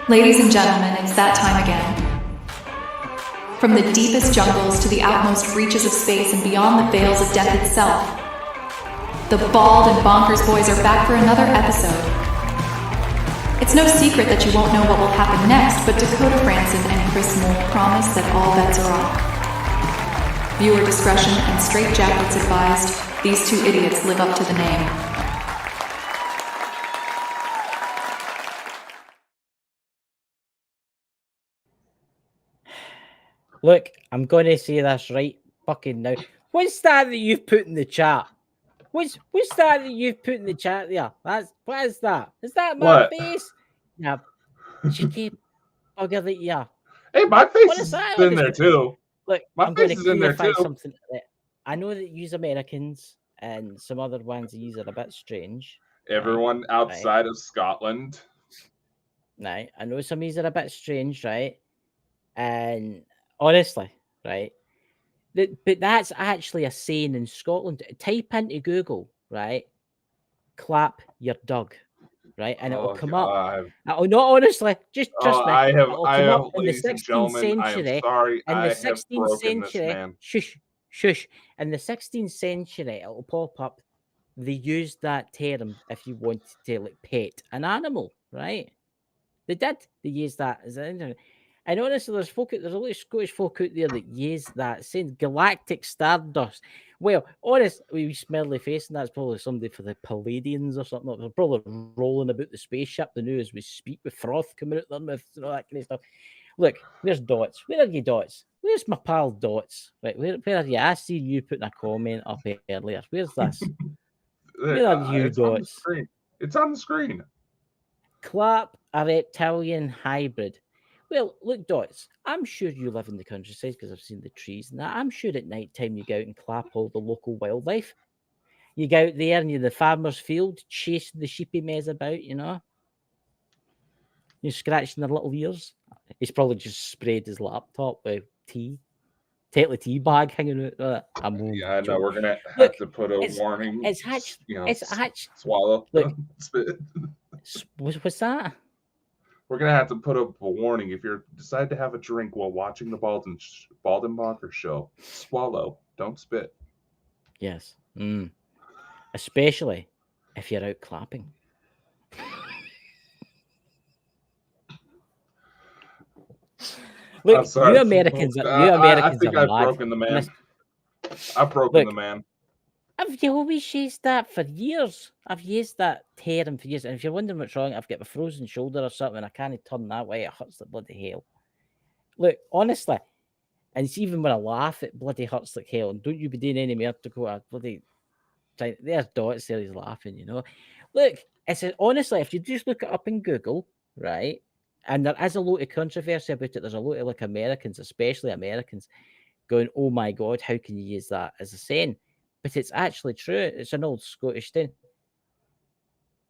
Ladies and gentlemen, it's that time again. From the deepest jungles to the outmost reaches of space and beyond the veils of death itself, the Bald and Bonkers Boys are back for another episode. It's no secret that you won't know what will happen next, but Dakota Francis and Chris Mould promise that all bets are off. Viewer discretion and straitjackets advised. These two idiots live up to the name. Look, I'm going to say this right fucking now. What's that you've put in the chat? What's that you've put in the chat there? What is that? Is that my face? Yeah, cheeky bugger that you are. Hey, my face is in there too. Look, I'm going to clarify something. I know that you Americans and some other ones of you are a bit strange. Everyone outside of Scotland. Right, I know some of you are a bit strange, right? And honestly, right? But that's actually a saying in Scotland. Type into Google, right? Clap your dog, right? And it'll come up. Oh, no, honestly, just trust me. I have, in the 16th century. I am sorry. In the 16th century, this, shush. In the 16th century, it'll pop up. They used that term if you wanted to like pet an animal, right? They did. They used that as an. And honestly, there's a lot of Scottish folk out there that use that saying galactic stardust. Well, honest, we smelly face, and that's probably somebody for the Palladians or something. They're probably rolling about the spaceship, the new as we speak, with froth coming out their mouth and all that kind of stuff. Look, where's Dots? Where are you, Dots? Where's my pal Dots? Right, where are you? I see you putting a comment up earlier. Where's this? Where are you, Dots? It's on the screen. Clap a reptilian hybrid. Well, look, Dots, I'm sure you live in the countryside because I've seen the trees and that. I'm sure at night time you go out and clap all the local wildlife. You go out there and you're the farmer's field, chasing the sheepy maize about, you know. You're scratching their little ears. He's probably just sprayed his laptop with tea. Take the tea bag hanging out. Yeah, no, we're gonna have to put a warning. It's hatched. It's hatched. Swallow. Look, what's that? We're gonna have to put up a warning if you decide to have a drink while watching the Bald and Bonkers show. Swallow, don't spit. Yes, especially if you're out clapping. Look, you Americans I think I've broken the man. I've broken the man. I've always used that for years. I've used that term for years. And if you're wondering what's wrong, I've got a frozen shoulder or something. I can't turn that way. It hurts like bloody hell. Look, honestly, and it's even when I laugh, it bloody hurts like hell. And don't you be doing any more to go a bloody... There's Dots there, he's laughing, you know. Look, honestly, if you just look it up in Google, right, and there is a lot of controversy about it. There's a lot of like Americans, especially Americans, going, oh my God, how can you use that as a saying? But it's actually true. It's an old Scottish thing.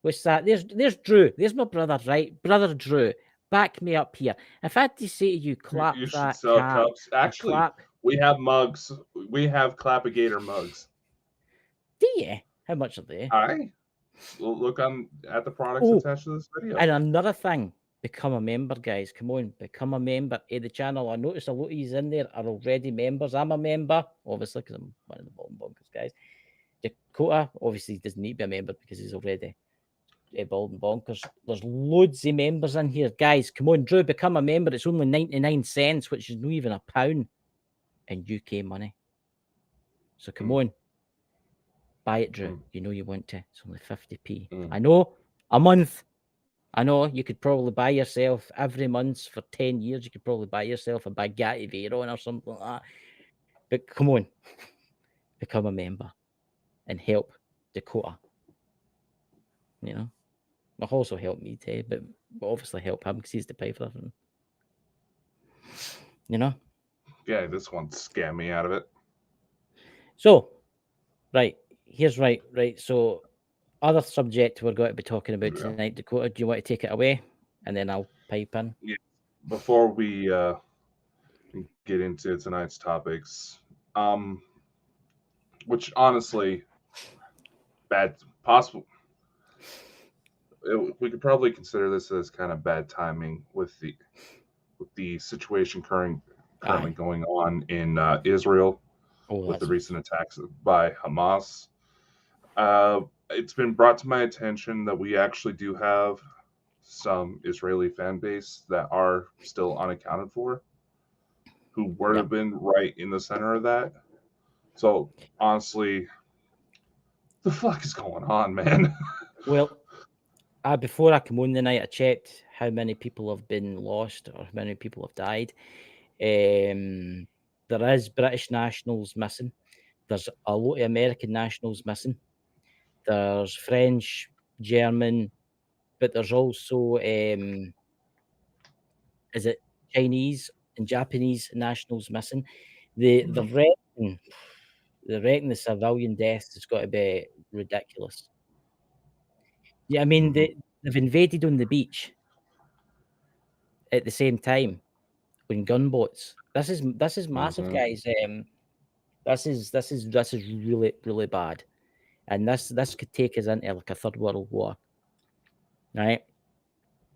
What's that? There's Drew. There's my brother, right? Brother Drew. Back me up here. If I had to say to you, clap you that should sell cap, cups. Actually, we have mugs. We have Clappigator mugs. Do you? How much are they? Aye. Look at the products attached to this video. And another thing, become a member, guys. Come on, become a member of the channel. I noticed a lot of you in there are already members. I'm a member, obviously, because I'm one of the Bald and Bonkers guys. Dakota obviously doesn't need to be a member because he's already a Bald and Bonkers. There's loads of members in here, guys. Come on, Drew, become a member. It's only 99 cents, which is not even a pound in UK money. So come on, buy it, Drew. You know you want to. It's only 50p. I know, a month. I know you could probably buy yourself every month for 10 years. You could probably buy yourself a Bugatti Veyron or something like that. But come on, become a member and help Dakota. You know, will also help me too, but will obviously help him because he's the pay for everything. You know? Yeah, this one scammed me out of it. So, right. So, other subject we're going to be talking about tonight, Dakota. Do you want to take it away, and then I'll pipe in? Yeah. Before we get into tonight's topics, which honestly, possible. we could probably consider this as kind of bad timing with the situation currently going on in Israel with the recent attacks by Hamas. It's been brought to my attention that we actually do have some Israeli fan base that are still unaccounted for, who would have been right in the center of that. So honestly, the fuck is going on, man? Well, before I come on the night, I checked how many people have been lost or how many people have died. There is British nationals missing. There's a lot of American nationals missing. There's French, German, but there's also is it Chinese and Japanese nationals missing. They reckon the civilian deaths has got to be ridiculous. Yeah, I mean they've invaded on the beach at the same time with gunboats. This is massive, guys. This is really, really bad, and this could take us into like a third world war, right?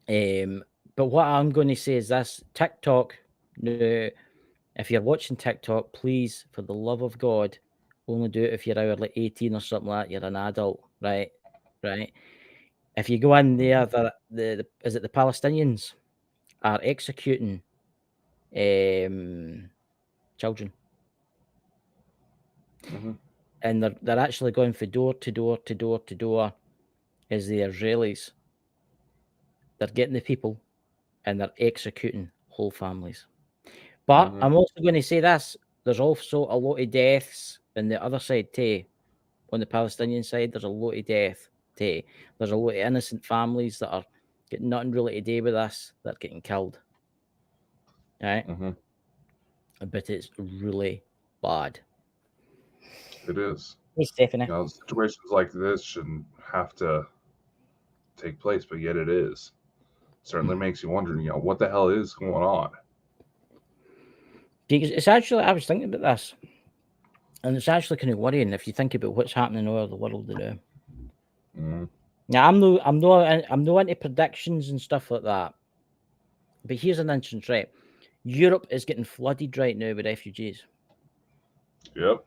But what I'm going to say is this: TikTok. No, if you're watching TikTok, please, for the love of God, only do it if you're either like 18 or something like that. You're an adult, right? Right. If you go in there, the Palestinians are executing children. And they're actually going from door to door to door to door as the Israelis. They're getting the people and they're executing whole families. But I'm also going to say this: there's also a lot of deaths on the other side too. On the Palestinian side, there's a lot of death too. There's a lot of innocent families that are getting nothing really to do with this that are getting killed. Right? But it's really bad. It is. Hey, Stephanie. You know, situations like this shouldn't have to take place, but yet it is. Certainly makes you wonder, you know, what the hell is going on? Because it's actually, I was thinking about this, and it's actually kind of worrying if you think about what's happening all over the world today. Now, I'm no into predictions and stuff like that, but here's an instance, right? Europe is getting flooded right now with refugees. Yep.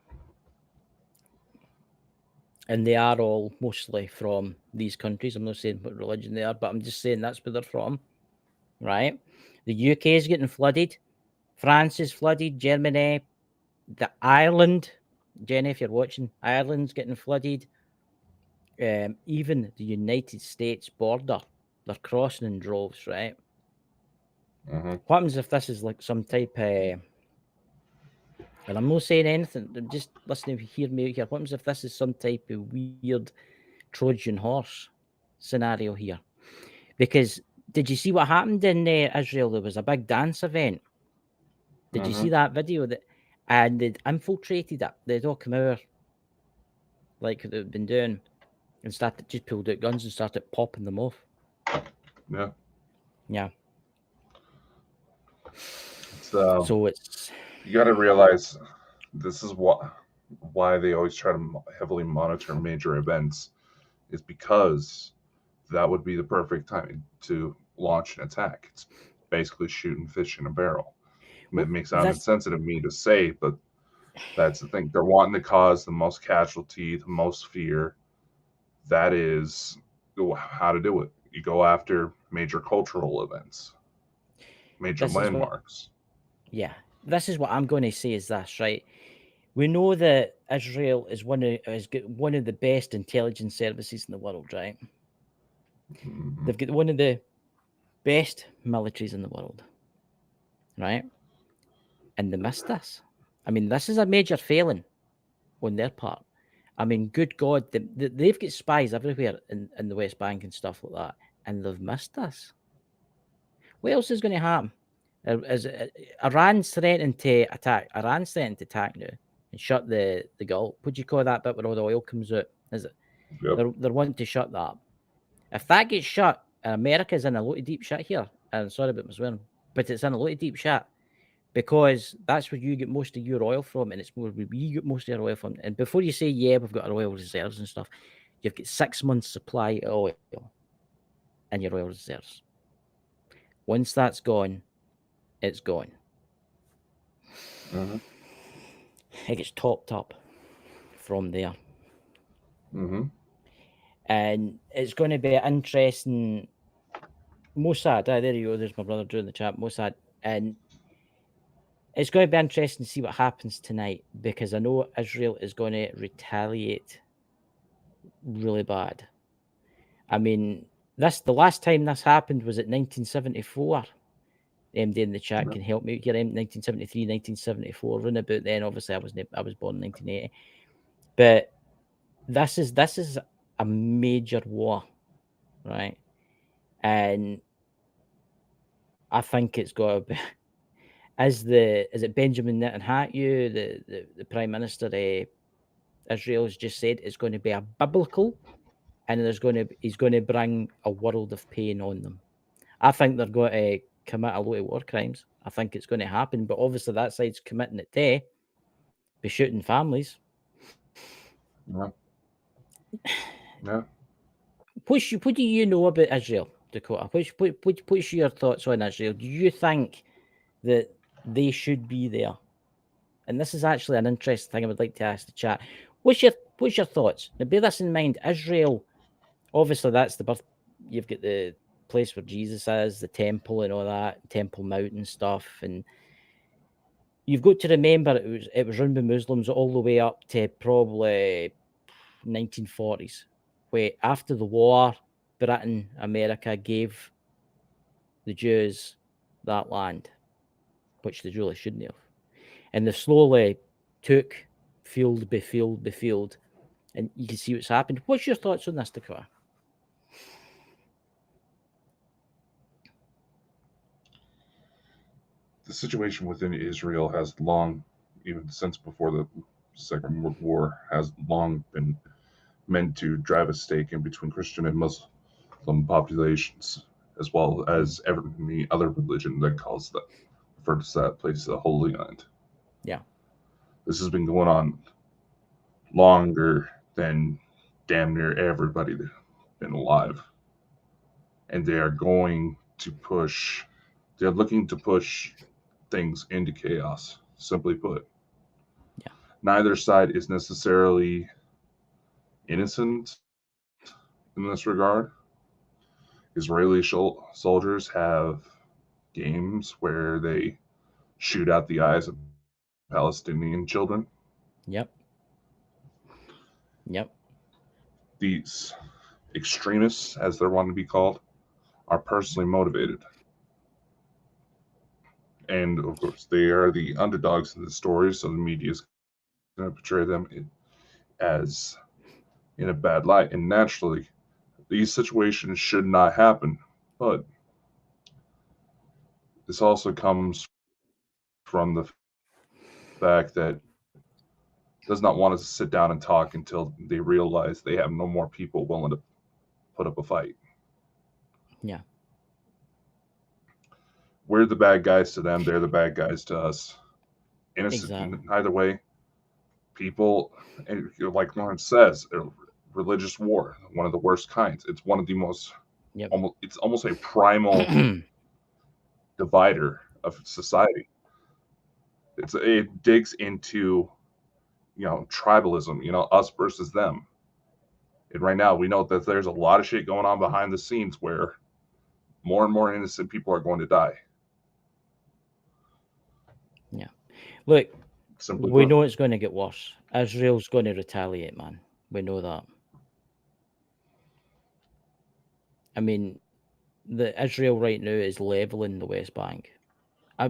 And they are all mostly from these countries. I'm not saying what religion they are, but I'm just saying that's where they're from, right? The UK is getting flooded. France is flooded. Germany, Ireland, Jenny, if you're watching, Ireland's getting flooded. Even the United States border, they're crossing in droves, right? What happens if this is like some type of, and I'm not saying anything, just listening, hear me here. What happens if this is some type of weird Trojan horse scenario here? Because did you see what happened in Israel? There was a big dance event. Did you see that video? And they'd infiltrated it. They'd all come out like they've been doing and just pulled out guns and started popping them off. Yeah. Yeah. So it's you got to realize this is why they always try to heavily monitor major events, is because that would be the perfect time to launch an attack. It's basically shooting fish in a barrel. It may sound insensitive of me to say, but that's the thing. They're wanting to cause the most casualty, the most fear. That is how to do it. You go after major cultural events, major landmarks. This is what I'm going to say is this, right? We know that Israel is one of the best intelligence services in the world, right? They've got one of the best militaries in the world, right? And they missed this. I mean, this is a major failing on their part. I mean, good God, they've got spies everywhere in the West Bank and stuff like that, and they've missed this. What else is going to happen? Iran's threatening to attack. Iran's threatening to attack now and shut the Gulf. What do you call that bit where all the oil comes out? Is it? Yep. They're wanting to shut that up. If that gets shut, America's in a lot of deep shit here. And sorry about my swearing, but it's in a lot of deep shit because that's where you get most of your oil from, and it's where we get most of our oil from. And before you say, yeah, we've got our oil reserves and stuff, you've got 6 months supply of oil. and your oil reserves. Once that's gone, it's gone. Mm-hmm. It gets topped up from there. Mm-hmm. And it's going to be interesting. Mossad, there you go. There's my brother Drew in the chat. Mossad. And it's going to be interesting to see what happens tonight, because I know Israel is going to retaliate really bad. I mean, the last time this happened was at 1974. MD in the chat can help me here. 1973, 1974, round about then. Obviously, I was born in 1980. But this is a major war, right? And I think it's got to be, is it Benjamin Netanyahu, the Prime Minister of Israel, has just said it's going to be a biblical, and he's going to bring a world of pain on them. I think they're going to commit a lot of war crimes. I think it's going to happen, but obviously that side's committing it to be shooting families. Yeah. Yeah. What do you know about Israel, Dakota? What's your thoughts on Israel? Do you think that they should be there? And this is actually an interesting thing I would like to ask the chat. What's your thoughts? Now, bear this in mind. Israel, obviously, that's the birth. You've got the place where Jesus is, the temple and all that, Temple Mount and stuff. And you've got to remember it was run by Muslims all the way up to probably 1940s, where after the war, Britain, America gave the Jews that land, which they really shouldn't have. And they slowly took field by field by field, and you can see what's happened. What's your thoughts on this, Dakota? The situation within Israel has long, even since before the Second World War, has long been meant to drive a stake in between Christian and Muslim populations, as well as every other religion that refers to that place the Holy Land. Yeah. This has been going on longer than damn near everybody that's been alive. And they're looking to push things into chaos, simply put. Yeah. Neither side is necessarily innocent in this regard. Israeli soldiers have games where they shoot out the eyes of Palestinian children. Yep. These extremists, as they're wanting to be called, are personally motivated. And of course, they are the underdogs in the story, so the media is going to portray them as in a bad light. And naturally, these situations should not happen. But this also comes from the fact that does not want us to sit down and talk until they realize they have no more people willing to put up a fight. Yeah. We're the bad guys to them. They're the bad guys to us. Innocent Exactly. either way. People, and like Lawrence says, religious war, one of the worst kinds. It's one of the most, it's almost a primal divider of society. It digs into, tribalism, us versus them. And right now we know that there's a lot of shit going on behind the scenes where more and more innocent people are going to die. Yeah. Look, we know it's going to get worse. Israel's going to retaliate, man. We know that. I mean, Israel right now is leveling the West Bank.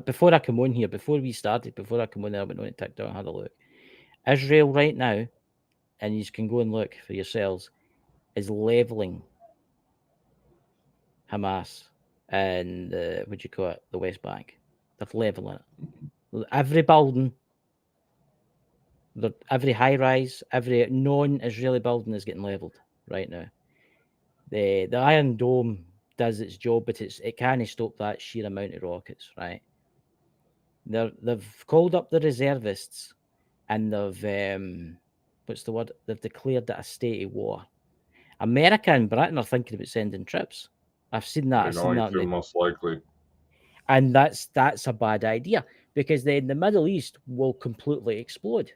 Before I come on here, before we started, before I come on there, I went on TikTok and had a look. Israel right now, and you can go and look for yourselves, is leveling Hamas and the West Bank. They're leveling it. Every building, every high rise, every non-Israeli building is getting leveled right now. The Iron Dome does its job, but it can't stop that sheer amount of rockets, right? They've called up the reservists, and they've They've declared it a state of war. America and Britain are thinking about sending troops. I've seen that. They're going to, most likely. And that's a bad idea, because then the Middle East will completely explode.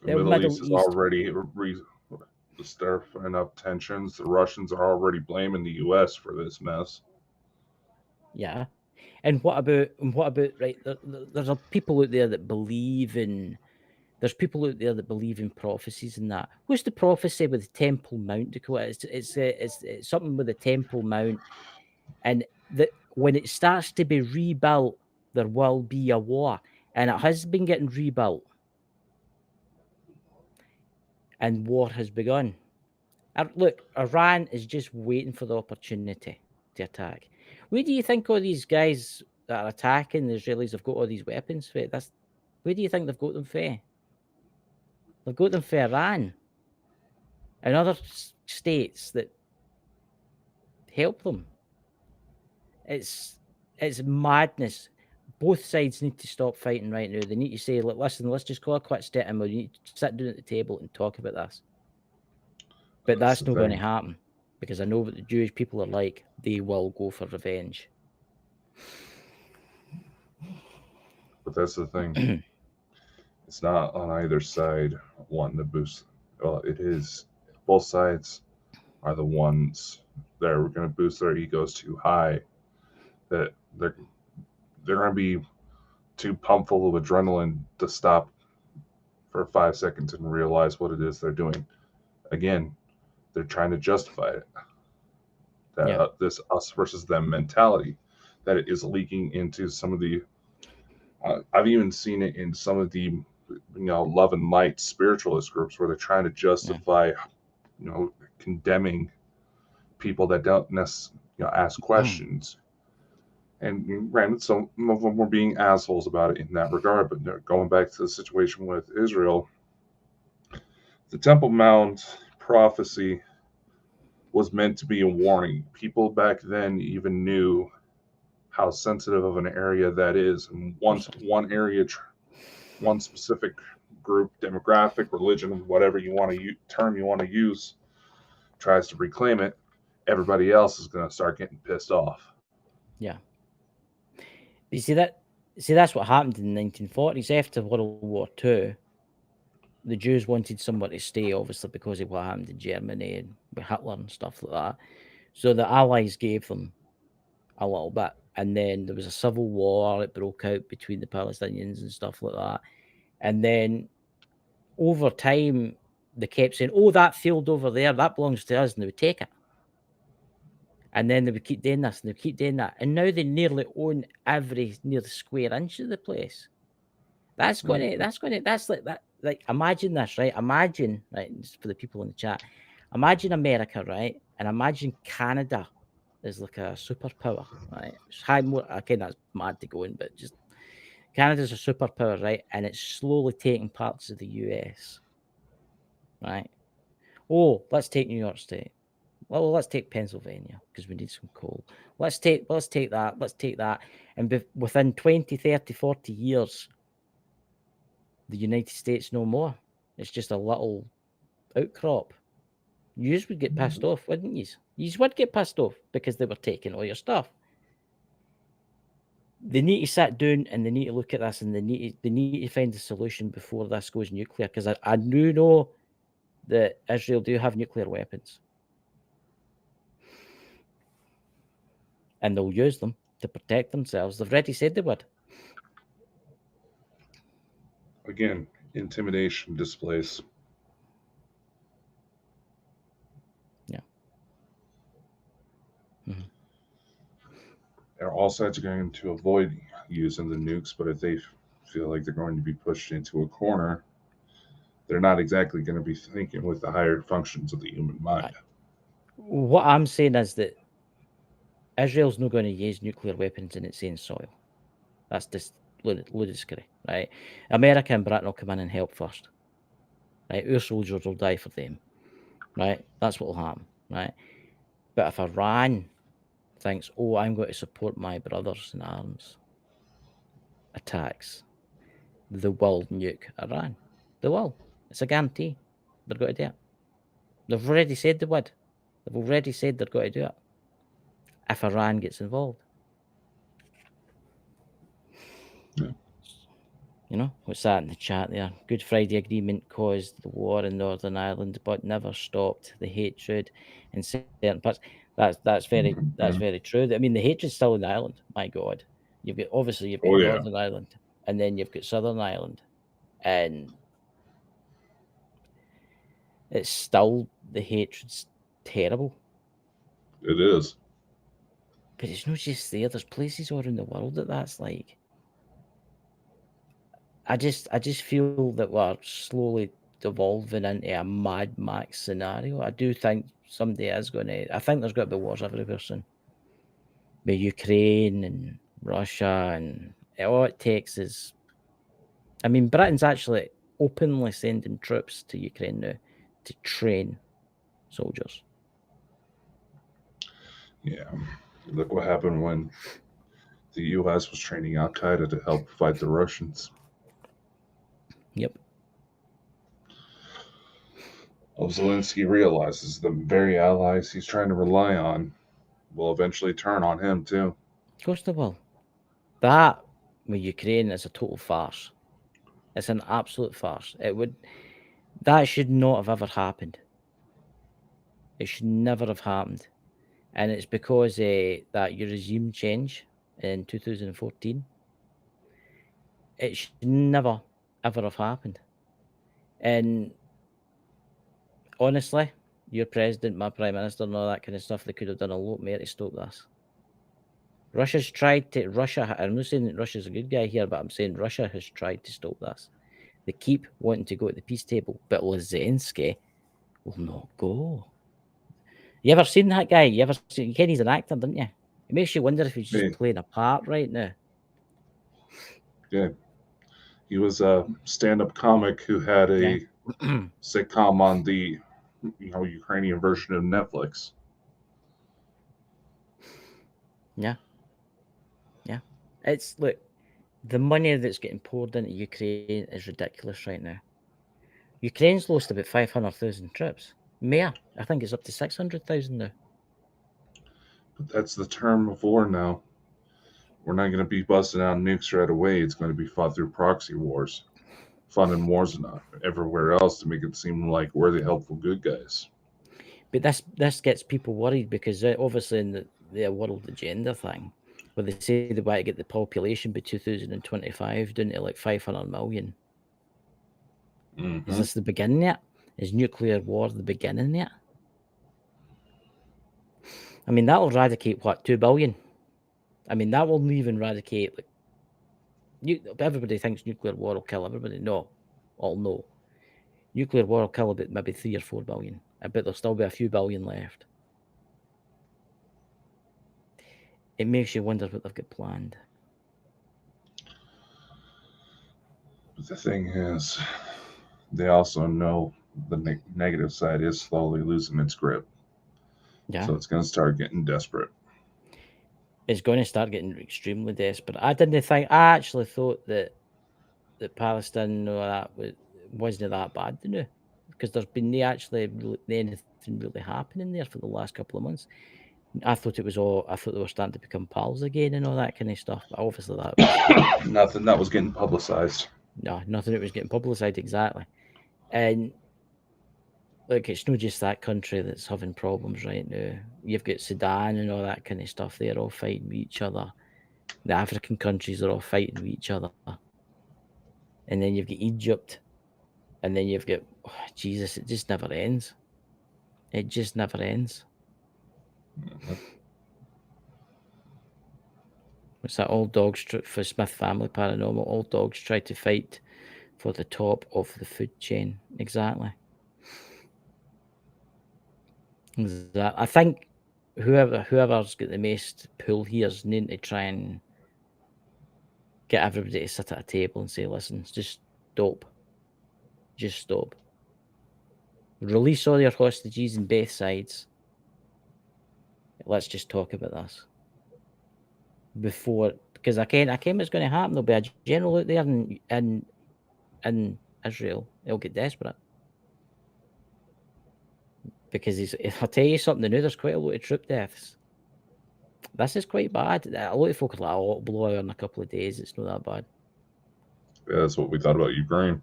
The Middle East is already stirring up tensions. The Russians are already blaming the U.S. for this mess. Yeah. And what about right? There's people out there that believe in. There's people out there that believe in prophecies and that. What's the prophecy with the Temple Mount, Dakota? It's something with the Temple Mount, and that when it starts to be rebuilt, there will be a war, and it has been getting rebuilt, and war has begun. Look, Iran is just waiting for the opportunity to attack. Where do you think all these guys that are attacking the Israelis have got all these weapons for? Where do you think they've got them for? They've got them for Iran and other states that help them. It's madness. Both sides need to stop fighting right now. They need to say, look, listen, let's just call a quits to it, and we need to sit down at the table and talk about this. But that's not going to happen, because I know what the Jewish people are like. They will go for revenge. But that's the thing. It's not on either side wanting to boost. Well, it is. Both sides are the ones that are going to boost their egos too high. That they're going to be too pumped full of adrenaline to stop for 5 seconds and realize what it is they're doing. Again, they're trying to justify it. That this us versus them mentality, that it is leaking into some of the. I've even seen it in some of the, love and light spiritualist groups where they're trying to justify, condemning people that don't necessarily ask questions. And granted, some of them were being assholes about it in that regard. But going back to the situation with Israel, the Temple Mount prophecy was meant to be a warning. People back then even knew how sensitive of an area that is. And once one area, one specific group, demographic, religion, whatever you want to term you want to use, tries to reclaim it, everybody else is going to start getting pissed off. Yeah. You see that's what happened in the 1940s after World War II. The Jews wanted somewhere to stay, obviously, because of what happened in Germany and with Hitler and stuff like that. So the Allies gave them a little bit. And then there was a civil war that broke out between the Palestinians and stuff like that. And then over time, they kept saying, oh, that field over there, that belongs to us, and they would take it. And then they would keep doing this, and they would keep doing that. And now they nearly own every near the square inch of the place. That's like that. Like, imagine this, right? Imagine, right, for the people in the chat, imagine America, right? And imagine Canada is like a superpower, right? It's okay, that's mad to go in, but just Canada's a superpower, right? And it's slowly taking parts of the US, right? Oh, let's take New York State. Well, let's take Pennsylvania because we need some coal. Let's take that. And within 20, 30, 40 years, the United States no more. It's just a little outcrop. You would get pissed off, wouldn't you? You would get pissed off because they were taking all your stuff. They need to sit down and they need to look at this, and they need to find a solution before this goes nuclear, because I do know that Israel do have nuclear weapons. And they'll use them to protect themselves. They've already said they would. Again, intimidation displays. Yeah. All sides are going to avoid using the nukes, but if they feel like they're going to be pushed into a corner, they're not exactly going to be thinking with the higher functions of the human mind. What I'm saying is that Israel's not going to use nuclear weapons in its own soil. That's just ludicrous, right? America and Britain will come in and help first, right? Our soldiers will die for them, right? That's what will happen, right? But if Iran thinks, oh, I'm going to support my brothers in arms attacks, they will nuke Iran. They will. It's a guarantee. They're going to do it. They've already said they would. They've already said they're going to do it. if Iran gets involved. Yeah. You know, what's that in the chat there? Good Friday Agreement caused the war in Northern Ireland, but never stopped the hatred in certain parts. That's very true. I mean, the hatred's still in Ireland. My God, you've got Northern Ireland, and then you've got Southern Ireland, and it's still, the hatred's terrible. It is. But it's not just there. There's places all around the world that's like. I just feel that we're slowly devolving into a Mad Max scenario. I do think someday is going to. I think there's got to be wars everywhere soon. With Ukraine and Russia, and all it takes is. I mean, Britain's actually openly sending troops to Ukraine now to train soldiers. Yeah. Look what happened when the U.S. was training Al Qaeda to help fight the Russians. Yep. Zelensky realizes the very allies he's trying to rely on will eventually turn on him too. Of course they will. That with Ukraine is a total farce. It's an absolute farce. That should not have ever happened. It should never have happened. And it's because that your regime change in 2014. It should never, ever have happened. And honestly, your president, my prime minister, and all that kind of stuff, they could have done a lot more to stop this. Russia's tried to. I'm not saying that Russia's a good guy here, but I'm saying Russia has tried to stop this. They keep wanting to go to the peace table, but Zelensky will not go. You ever seen that guy? You ken he's an actor, didn't you? It makes you wonder if he's just playing a part right now. Yeah. He was a stand-up comic who had a sitcom on the Ukrainian version of Netflix. Yeah. Yeah. It's, look, the money that's getting poured into Ukraine is ridiculous right now. Ukraine's lost about 500,000 troops. More. I think it's up to 600,000 now. But that's the term of war now. We're not going to be busting out nukes right away. It's going to be fought through proxy wars, funding wars and everywhere else to make it seem like we're the helpful good guys. But this gets people worried because obviously in the world agenda thing, where they say they want to get the population by 2025 down to like 500 million. Mm-hmm. Is this the beginning yet? Is nuclear war the beginning yet? I mean, that'll eradicate what, 2 billion? I mean, that will even eradicate. Everybody thinks nuclear war will kill everybody. No, all no. Nuclear war will kill about maybe 3 or 4 billion. I bet there'll still be a few billion left. It makes you wonder what they've got planned. But the thing is, they also know the negative side is slowly losing its grip. Yeah. So it's going to start getting desperate. It's going to start getting extremely desperate. I actually thought that Palestine wasn't that bad, you know, because there's been anything really happening there for the last couple of months. I thought they were starting to become pals again and all that kind of stuff. But obviously that was nothing that was getting publicized. No, nothing that was getting publicized, exactly. And look, it's not just that country that's having problems right now. You've got Sudan and all that kind of stuff. They're all fighting with each other. The African countries are all fighting with each other. And then you've got Egypt. And then you've got, Jesus, it just never ends. It just never ends. Mm-hmm. What's that? All dogs for Smith Family Paranormal. All dogs try to fight for the top of the food chain. Exactly. I think whoever's got the most pull here is needing to try and get everybody to sit at a table and say, listen, just stop. Just stop. Release all your hostages on both sides. Let's just talk about this. Because I can't what's going to happen. There'll be a general out there in Israel. He'll get desperate. Because I'll tell you something, there's quite a lot of troop deaths. This is quite bad. A lot of folk are like, "Oh, it'll blow out in a couple of days. It's not that bad." Yeah, that's what we thought about Ukraine.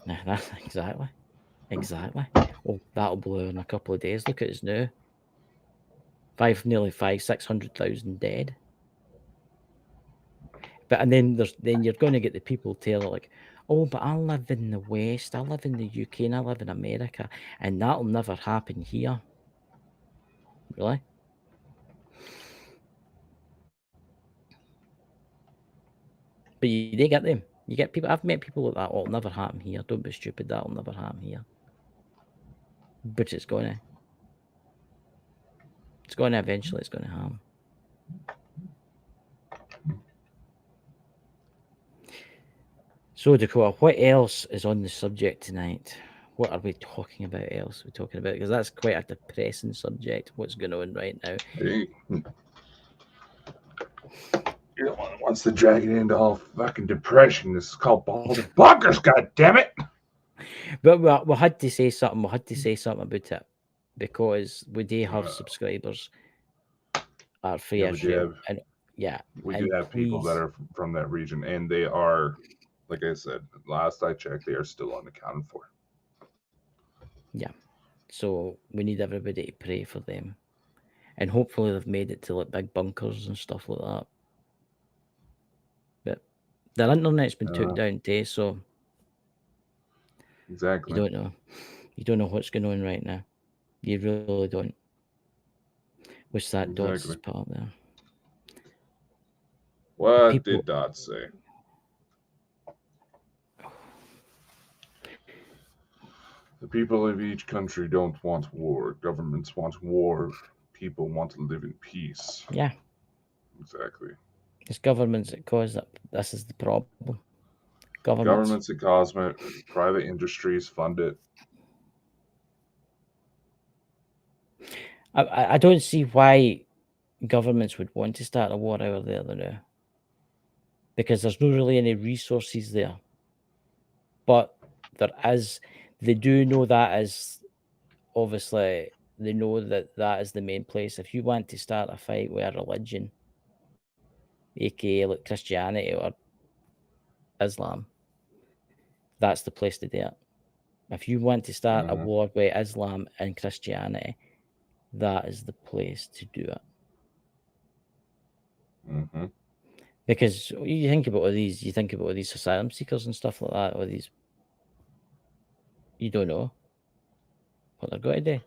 That's exactly. Oh, that'll blow out in a couple of days. Look at us now. Nearly 600,000 dead. But and then you're going to get the people telling like, "Oh, but I live in the West. I live in the UK, and I live in America, and that'll never happen here." Really? But you do get them. You get people. I've met people like that. Oh, it'll never happen here. Don't be stupid. That'll never happen here. But it's going to. It's going to eventually. It's going to happen. So, Dakota, what else is on the subject tonight? What are we talking about else? We're talking about, because that's quite a depressing subject. What's going on right now? Hey. You're the one that wants to drag it into all fucking depression. This is called Bald and Bonkers, goddammit! But we had to say something. We had to say something about it because we do have subscribers at Fair Share. And yeah, we do have people that are from that region, and they are, like I said, last I checked, they are still unaccounted for. Yeah. So we need everybody to pray for them. And hopefully they've made it to like big bunkers and stuff like that. But their internet's been took down too, so exactly. You don't know. You don't know what's going on right now. You really don't. Wish that Dots is put up there. What did Dots say? The people of each country don't want war. Governments want war. People want to live in peace. Yeah. Exactly. It's governments that cause that. This is the problem. Governments that cause it. Private industries fund it. I don't see why governments would want to start a war out there now. Because there's not really any resources there. But there is, they do know that is, obviously, they know that is the main place. If you want to start a fight with a religion, aka like Christianity or Islam, that's the place to do it. If you want to start a war with Islam and Christianity, that is the place to do it. Mm-hmm. Because you think about all these asylum seekers and stuff like that, or these, you don't know what they're going to do.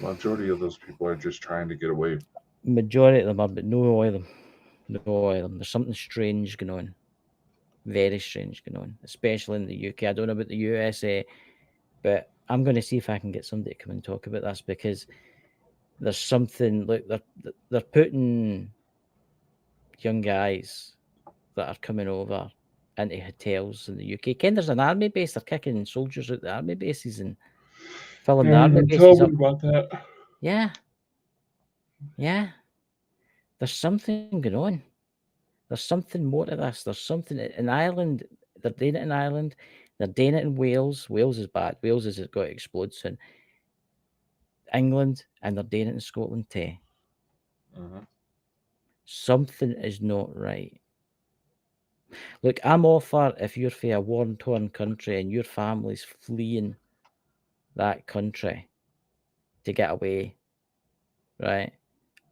Majority of those people are just trying to get away. Majority of them are, but no all of them. No all of them. There's something strange going on. Very strange going on, especially in the UK. I don't know about the USA, but I'm going to see if I can get somebody to come and talk about this, because there's something like they're putting young guys that are coming over into hotels in the UK. Ken, there's an army base. They're kicking soldiers out the army bases and filling the army bases up. About that. Yeah. There's something going on. There's something more to this. There's something in Ireland. They're doing it in Ireland. They're doing it in Wales. Wales is bad. Wales has got to explode soon. England, and they're doing it in Scotland too. Mm-hmm. Something is not right. Look, I'm all for if you're from a war-torn country and your family's fleeing that country to get away, right?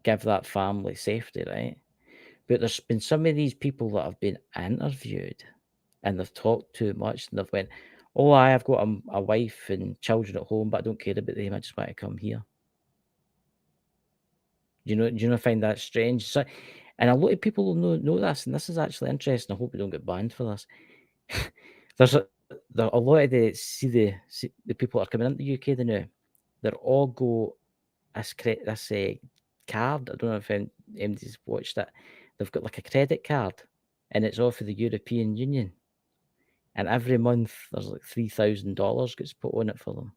Give that family safety, right? But there's been some of these people that have been interviewed and they've talked too much and they've went, "Oh, I've got a wife and children at home, but I don't care about them. I just want to come here." Do you know find that strange? So, and a lot of people will know this, and this is actually interesting. I hope we don't get banned for this. There's a lot of the people that are coming into the UK now. They're all go this card. I don't know if anybody's watched it. They've got like a credit card, and it's off of the European Union. And every month there's like $3,000 gets put on it for them,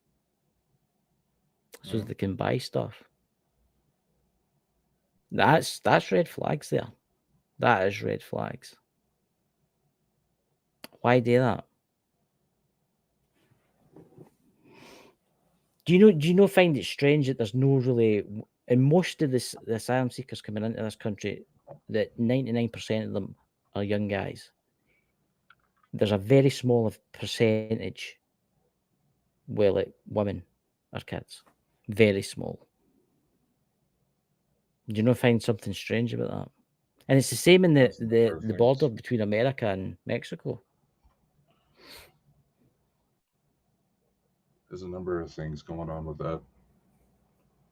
so they can buy stuff. That's red flags there. That is red flags. Why do that? Do you know? Find it strange that there's no really And most of the asylum seekers coming into this country, that 99% of them are young guys. There's a very small percentage where like women are kids. Very small. Do you not find something strange about that? And it's the same in the border between America and Mexico. There's a number of things going on with that.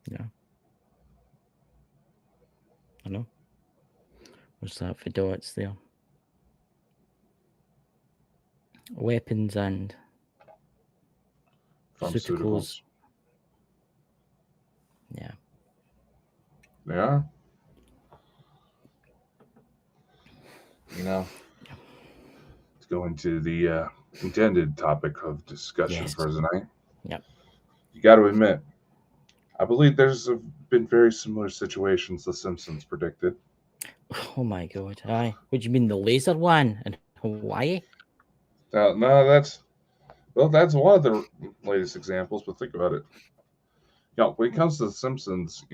Yeah. I know. What's that for dots there? Weapons and pharmaceuticals. Yeah. Yeah. You know, let's go into the intended topic of discussion for tonight. Yep. You got to admit, I believe there's been very similar situations The Simpsons predicted. Oh my God! Aye. What do you mean, the laser one in Hawaii? No, that's one of the latest examples. But think about it. When it comes to The Simpsons,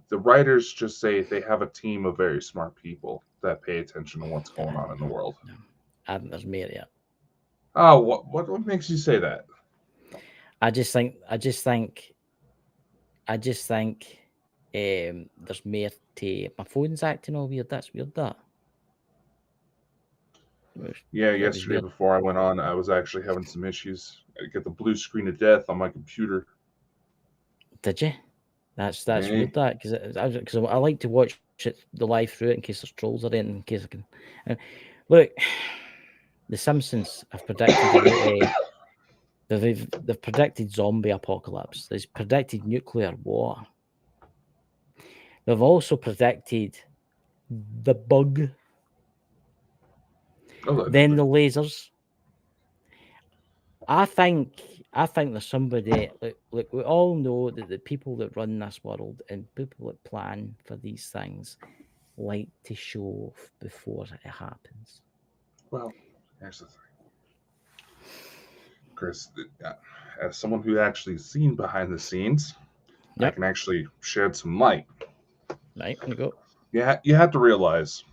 the writers just say they have a team of very smart people that pay attention to what's going on in the world. No. I think there's more yet. Oh, what makes you say that? I just think there's more to my phone's acting all weird. That's weird. That. Yeah, yesterday before I went on, I was actually having some issues. I get the blue screen of death on my computer. Did you? That's weird. That because I like to watch the live through it in case there's trolls or anything. In case I can look. The Simpsons have predicted they've predicted zombie apocalypse. They've predicted nuclear war. They've also predicted the bug. Then the lasers. I think there's somebody like we all know that the people that run this world and people that plan for these things like to show off before it happens. Well, here's the thing, Chris. As someone who actually seen behind the scenes, I can actually shed some light. Right, you go. Yeah, you have to realize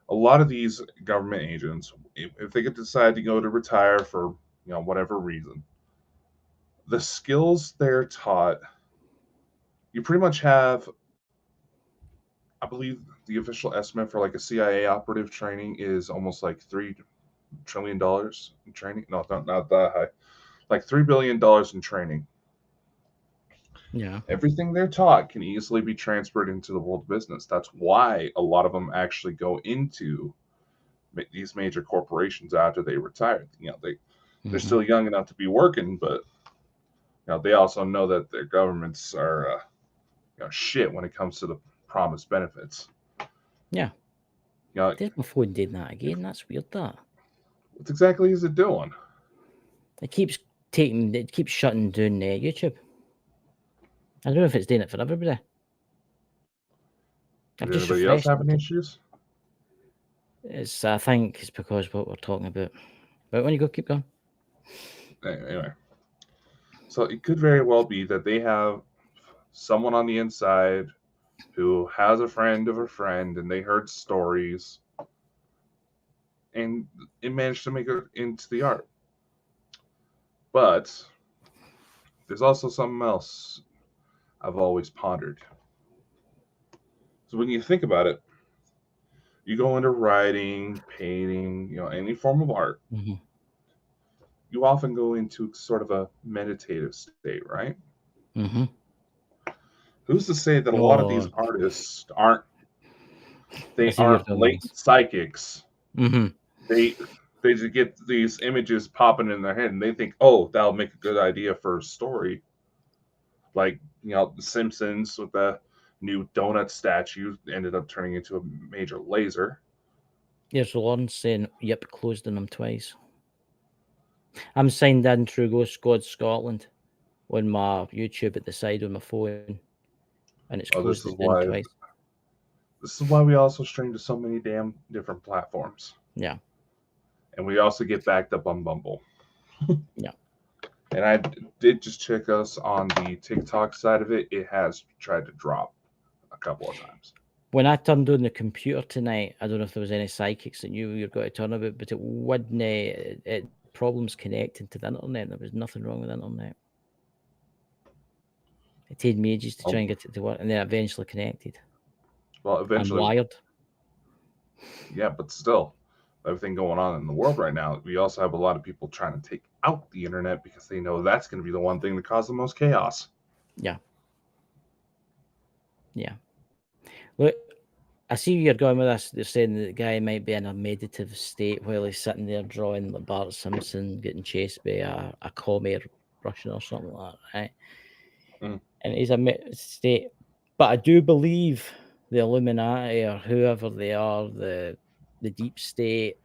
a lot of these government agents, if they could decide to go to retire for whatever reason, the skills they're taught, you pretty much have. I believe the official estimate for like a CIA operative training is almost like $3 trillion in training. No, not that high. Like $3 billion in training. Yeah. Everything they're taught can easily be transferred into the world of business. That's why a lot of them actually go into these major corporations after they retire. They're still young enough to be working, but they also know that their governments are shit when it comes to the promised benefits. Yeah. There's my phone doing that again. That's weird. That. What exactly is it doing? It keeps shutting down YouTube. I don't know if it's doing it for everybody. Did anybody else have any issues? I think it's because what we're talking about. But when you go, keep going. Anyway, so it could very well be that they have someone on the inside who has a friend of a friend, and they heard stories, and it managed to make it into the art. But there's also something else I've always pondered. So when you think about it, you go into writing, painting, any form of art. Mm-hmm. You often go into sort of a meditative state, right? Mm-hmm. Who's to say that a lot of these artists aren't latent psychics? Mm-hmm. They just get these images popping in their head, and they think, oh, that'll make a good idea for a story. Like, The Simpsons with the new donut statue ended up turning into a major laser. Yes, Lauren's saying, yep, closed on them twice. I'm signed in through Ghost God Scotland on my YouTube at the side on my phone, and it's closed twice. This is why we also stream to so many damn different platforms. Yeah. And we also get backed up on Bumble. Yeah. And I did just check us on the TikTok side of it. It has tried to drop a couple of times. When I turned on the computer tonight, I don't know if there was any psychics that knew you were going to turn about, but it wouldn't. It problems connecting to the internet. There was nothing wrong with the internet. It took me ages to try and get it to work, and then eventually connected. Well, eventually. I'm wired. Yeah, but still, everything going on in the world right now, we also have a lot of people trying to take out the internet because they know that's going to be the one thing that causes the most chaos. Yeah. Yeah. Look, I see where you're going with this. They're saying that the guy might be in a meditative state while he's sitting there drawing like Bart Simpson getting chased by a commie Russian or something like that, right? And he's a meditative state. But I do believe the Illuminati or whoever they are, the deep state,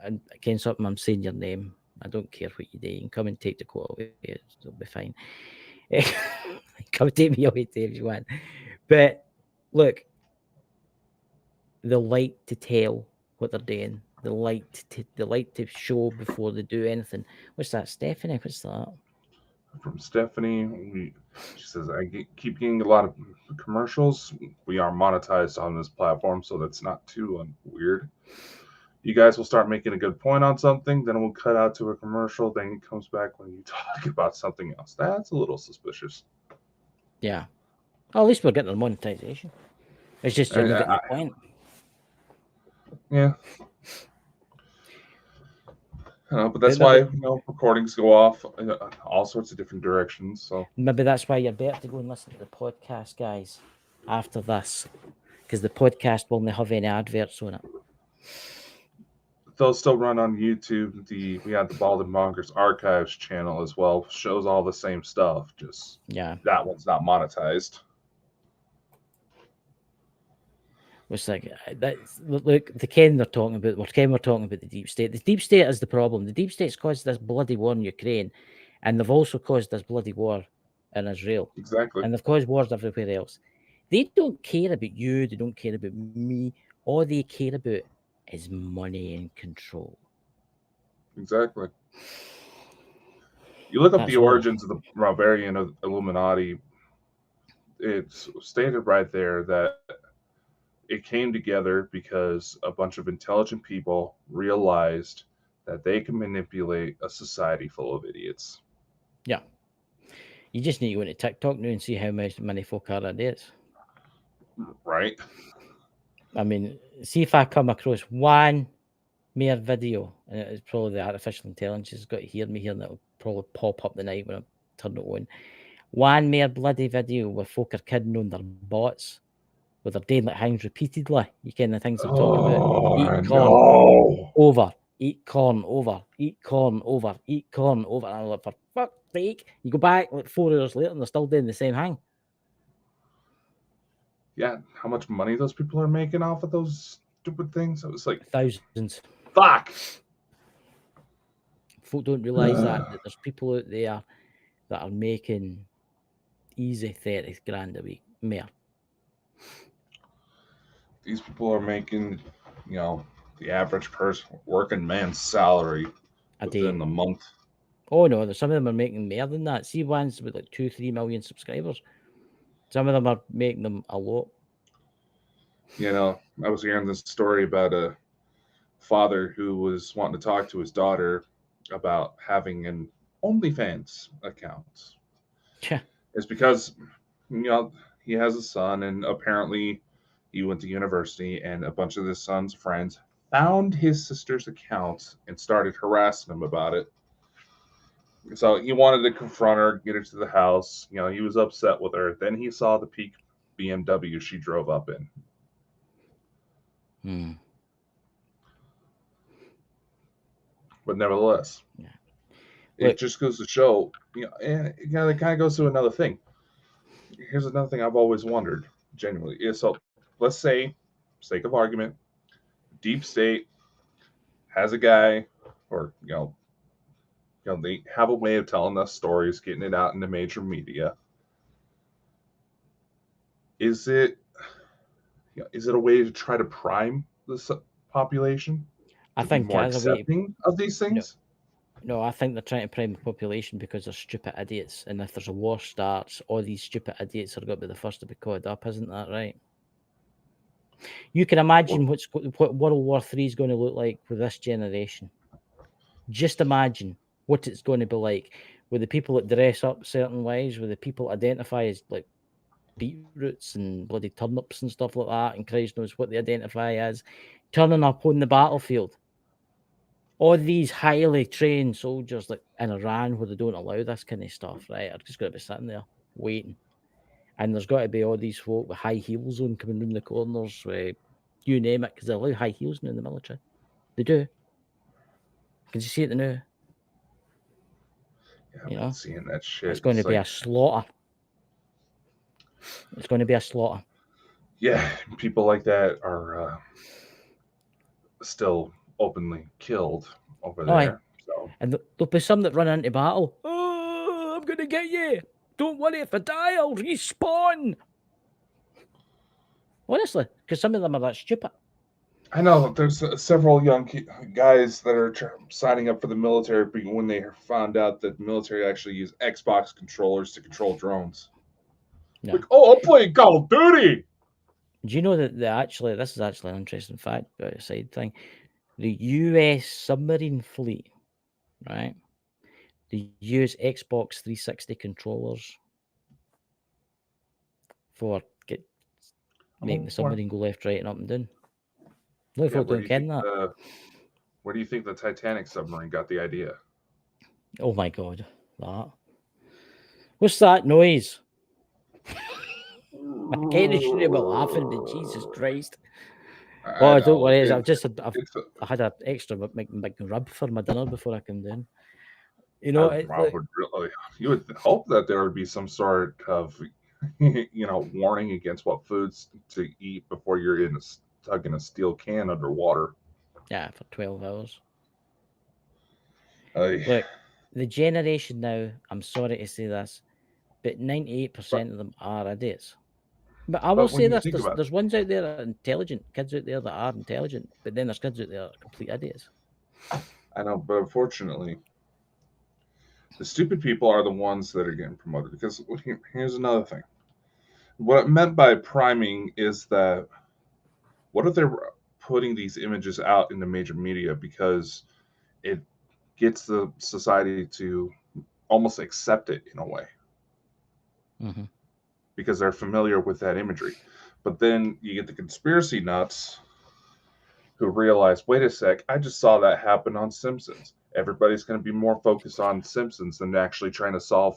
and again, something I'm saying your name. I don't care what you do. You can come and take the quote away. It'll be fine. Come and take me away if you want. But look, they like to tell what they're doing. They like to show before they do anything. What's that, Stephanie? What's that? From Stephanie, she says, I keep getting a lot of commercials. We are monetized on this platform, so that's not too weird. You guys will start making a good point on something, then we'll cut out to a commercial, then it comes back when you talk about something else. That's a little suspicious. Yeah. Well, at least we're getting the monetization. It's just you're not getting the point. Yeah. But that's why recordings go off in all sorts of different directions. So maybe that's why you're better to go and listen to the podcast, guys, after this, because the podcast won't have any adverts on it. They'll still run on YouTube. We have the Bald and Bonkers Archives channel as well. Shows all the same stuff. Just that one's not monetized. It's like that. Look, the Ken they're talking about. We're talking about the deep state. The deep state is the problem. The deep state's caused this bloody war in Ukraine, and they've also caused this bloody war in Israel. Exactly. And they've caused wars everywhere else. They don't care about you. They don't care about me. All they care about is money and control. Exactly. You look up the origins of the Barbarian Illuminati. It's stated right there that it came together because a bunch of intelligent people realized that they can manipulate a society full of idiots. Yeah. You just need to go into TikTok now and see how much money folk are idiots. Right. I mean, see if I come across one mere video, and it's probably the artificial intelligence has got to hear me here, and it'll probably pop up the night when I turn it on. One mere bloody video where folk are kidding on their bots, where they're doing like things repeatedly. You can the things I'm talking about. Eat corn over, eat corn over, eat corn over, eat corn over. And I'm like, for fuck's sake. You go back like 4 hours later and they're still doing the same thing. Yeah, how much money those people are making off of those stupid things? It was like thousands. Fuck. Folk don't realize that there's people out there that are making easy 30 grand a week more. These people are making, the average person, working man's salary within the month. Oh no, some of them are making more than that. See ones with like 2-3 million subscribers. Some of them are making them a lot. I was hearing this story about a father who was wanting to talk to his daughter about having an OnlyFans account. Yeah. It's because, he has a son, and apparently he went to university, and a bunch of his son's friends found his sister's account and started harassing him about it. So he wanted to confront her, get her to the house. He was upset with her. Then he saw the peak BMW she drove up in. But nevertheless, it just goes to show, and it kind of goes to another thing. Here's another thing I've always wondered, genuinely. So let's say, sake of argument, deep state has a guy, or they have a way of telling us stories, getting it out in the major media. Is it a way to try to prime the population? I think more accepting of these things. No, I think they're trying to prime the population because they're stupid idiots. And if there's a war starts, all these stupid idiots are going to be the first to be caught up. Isn't that right? You can imagine what World War III is going to look like with this generation. Just imagine what it's going to be like with the people that dress up certain ways, with the people identify as like beetroots and bloody turnips and stuff like that, and Christ knows what they identify as, turning up on the battlefield. All these highly trained soldiers, like in Iran, where they don't allow this kind of stuff, right, are just going to be sitting there waiting. And there's got to be all these folk with high heels on coming round the corners, you name it, because they allow high heels now in the military. They do. Can you see it now? Yeah, I've been seeing that shit. It's going to be a slaughter. It's going to be a slaughter. Yeah, people like that are still openly killed over there. So. And there'll be some that run into battle. Oh, I'm going to get you. Don't worry, if I die, I'll respawn. Honestly, because some of them are that stupid. I know there's several young guys that are signing up for the military when they found out that the military actually use Xbox controllers to control drones. Yeah. Like, oh, I'll play Call of Duty. Do you know that this is actually an interesting fact about a side thing? The US submarine fleet, right? They use Xbox 360 controllers for making the submarine go left, right, and up and down. Where do you think the Titanic submarine got the idea? Oh my God, that. What's that noise? I kind of shouldn't be laughing, but Jesus Christ. Oh, don't worry. I had an extra McRib for my dinner before I came down. You know, you would hope that there would be some sort of, warning against what foods to eat before you're stuck in a steel can underwater. Yeah, for 12 hours. Look, the generation now, I'm sorry to say this, but 98% of them are idiots. But I will say this, there's ones out there that are intelligent, kids out there that are intelligent, but then there's kids out there that are complete idiots. I know, but unfortunately, the stupid people are the ones that are getting promoted. Because here's another thing. What I meant by priming is that what if they're putting these images out in the major media because it gets the society to almost accept it in a way. Mm-hmm. Because they're familiar with that imagery. But then you get the conspiracy nuts who realize, wait a sec, I just saw that happen on Simpsons. Everybody's going to be more focused on Simpsons than actually trying to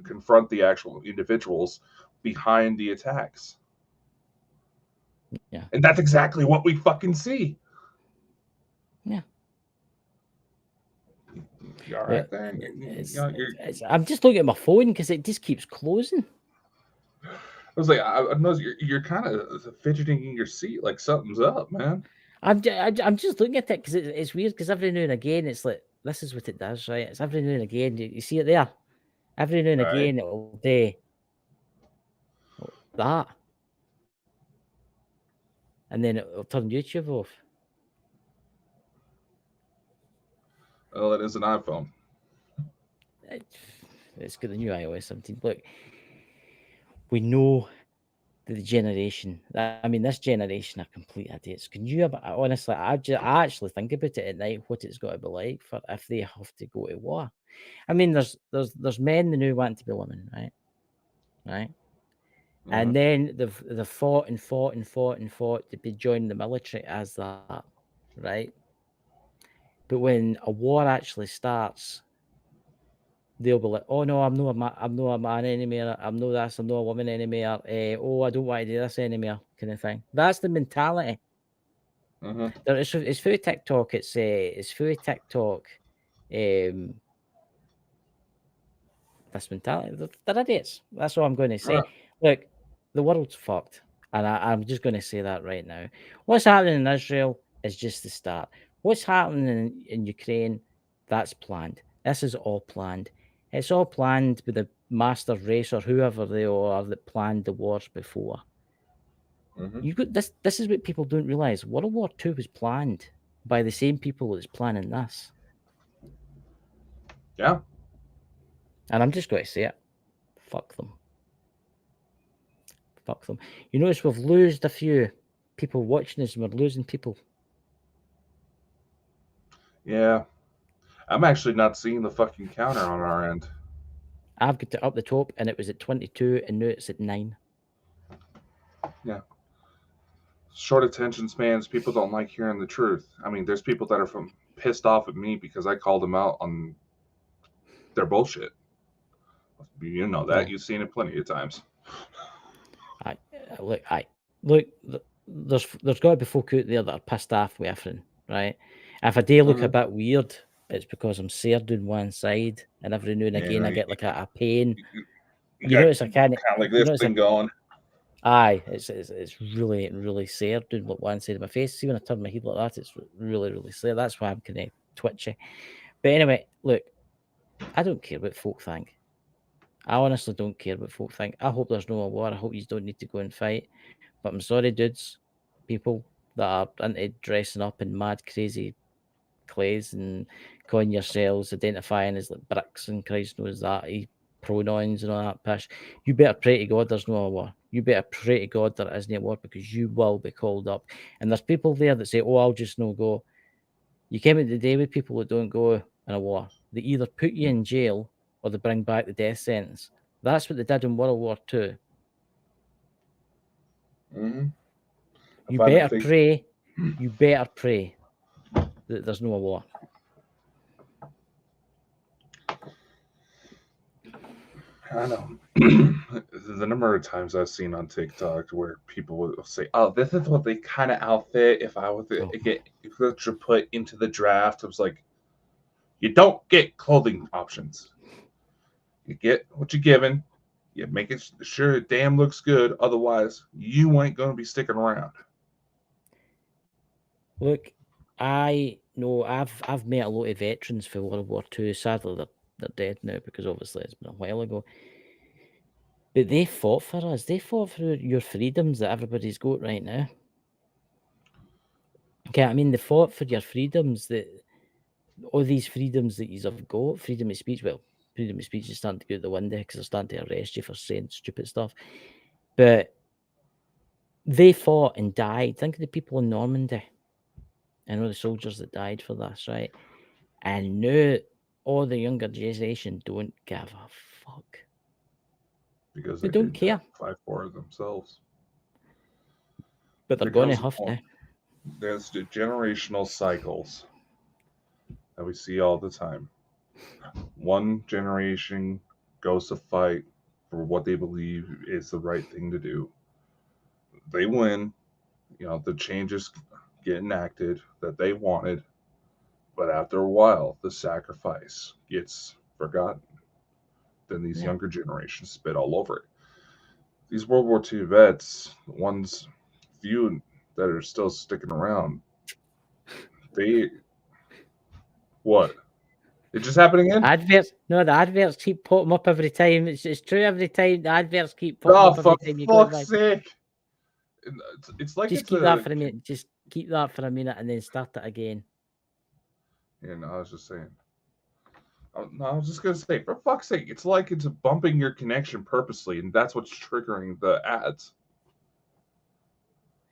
confront the actual individuals behind the attacks. Yeah. And that's exactly what we fucking see. Yeah. You all right there? I'm just looking at my phone because it just keeps closing. I was like, I know you're kind of fidgeting in your seat, like something's up, man. I'm just looking at it because it's weird because every now and again it's like this is what it does, right? It's every now and again you see it there. Every now and again it'll do that, and then it'll turn YouTube off. Well, it is an iPhone. It's got the new iOS 17. Look, we know the generation. I mean, this generation are complete idiots. Can you honestly? I actually think about it at night. What it's got to be like for if they have to go to war. I mean, there's men that now want to be women, right? Mm-hmm. And then they've fought to be joined the military as that, right? But when a war actually starts, they'll be like, "Oh no, I'm not a man anymore. I'm not this. I'm not a woman anymore. Oh, I don't want to do this anymore," kind of thing. That's the mentality. Mm-hmm. It's through TikTok. It's through TikTok. This mentality. They're idiots. That's all I'm going to say. Look, the world's fucked, and I'm just going to say that right now. What's happening in Israel is just the start. What's happening in Ukraine, that's planned. This is all planned. It's all planned with the master race or whoever they are that planned the wars before. Mm-hmm. You got this. This is what people don't realize. World War II was planned by the same people that's planning this. Yeah. And I'm just going to say it. Fuck them. Fuck them. You notice we've lost a few people watching us, and we're losing people. Yeah. I'm actually not seeing the fucking counter on our end. I've got it up the top, and it was at 22, and now it's at 9. Yeah. Short attention spans. People don't like hearing the truth. I mean, there's people that are pissed off at me because I called them out on their bullshit. You know that. You've seen it plenty of times. Look. There's got to be folk out there that are pissed off with everything, right? If I do look a bit weird, it's because I'm seared on one side, and every now and again I get like a pain. You notice I can't. Kind of like this thing going. Aye, it's really, really seared on like one side of my face. See, when I turn my head like that, it's really, really seared. That's why I'm kind of twitchy. But anyway, look, I don't care what folk think. I honestly don't care what folk think. I hope there's no war. I hope you don't need to go and fight. But I'm sorry, dudes, people that are into dressing up in mad, crazy clays and calling yourselves identifying as like bricks and Christ knows that, pronouns and all that pish. You better pray to God there's no war. You better pray to God there isn't a war, because you will be called up. And there's people there that say, oh, I'll just no go. You came into the day with people that don't go in a war. They either put you in jail or they bring back the death sentence. That's what they did in World War II. Mm-hmm. You better pray. You better pray that there's no war. I know. The number of times I've seen on TikTok where people will say, "Oh, this is what they kind of outfit." If I was to put into the draft, I was like, "You don't get clothing options. You get what you're given. You make it sure it damn looks good. Otherwise, you ain't gonna be sticking around." Look, I know I've met a lot of veterans for World War II. Sadly, they're dead now because obviously it's been a while ago. But they fought for us. They fought for your freedoms that everybody's got right now. Okay, I mean, they fought for your freedoms, that all these freedoms that you've got. Freedom of speech. Well, freedom of speech is starting to go out the window because they're starting to arrest you for saying stupid stuff. But they fought and died. Think of the people in Normandy and all the soldiers that died for this, right? And now all the younger generation don't give a fuck. Because they don't care. Fight for themselves. But they're going to have to. There's the generational cycles that we see all the time. One generation goes to fight for what they believe is the right thing to do. They win. You know, the changes get enacted that they wanted. But after a while, the sacrifice gets forgotten. Then these younger generations spit all over it. These World War II vets, the ones few that are still sticking around, what? It just happened again? The adverts keep popping up every time. It's true every time. The adverts keep popping up every time you go back. For fuck's sake. It's like just keep that for a minute. Just keep that for a minute and then start it again. Yeah, no, I was just saying. No, I was just gonna say, for fuck's sake, it's like it's bumping your connection purposely, and that's what's triggering the ads.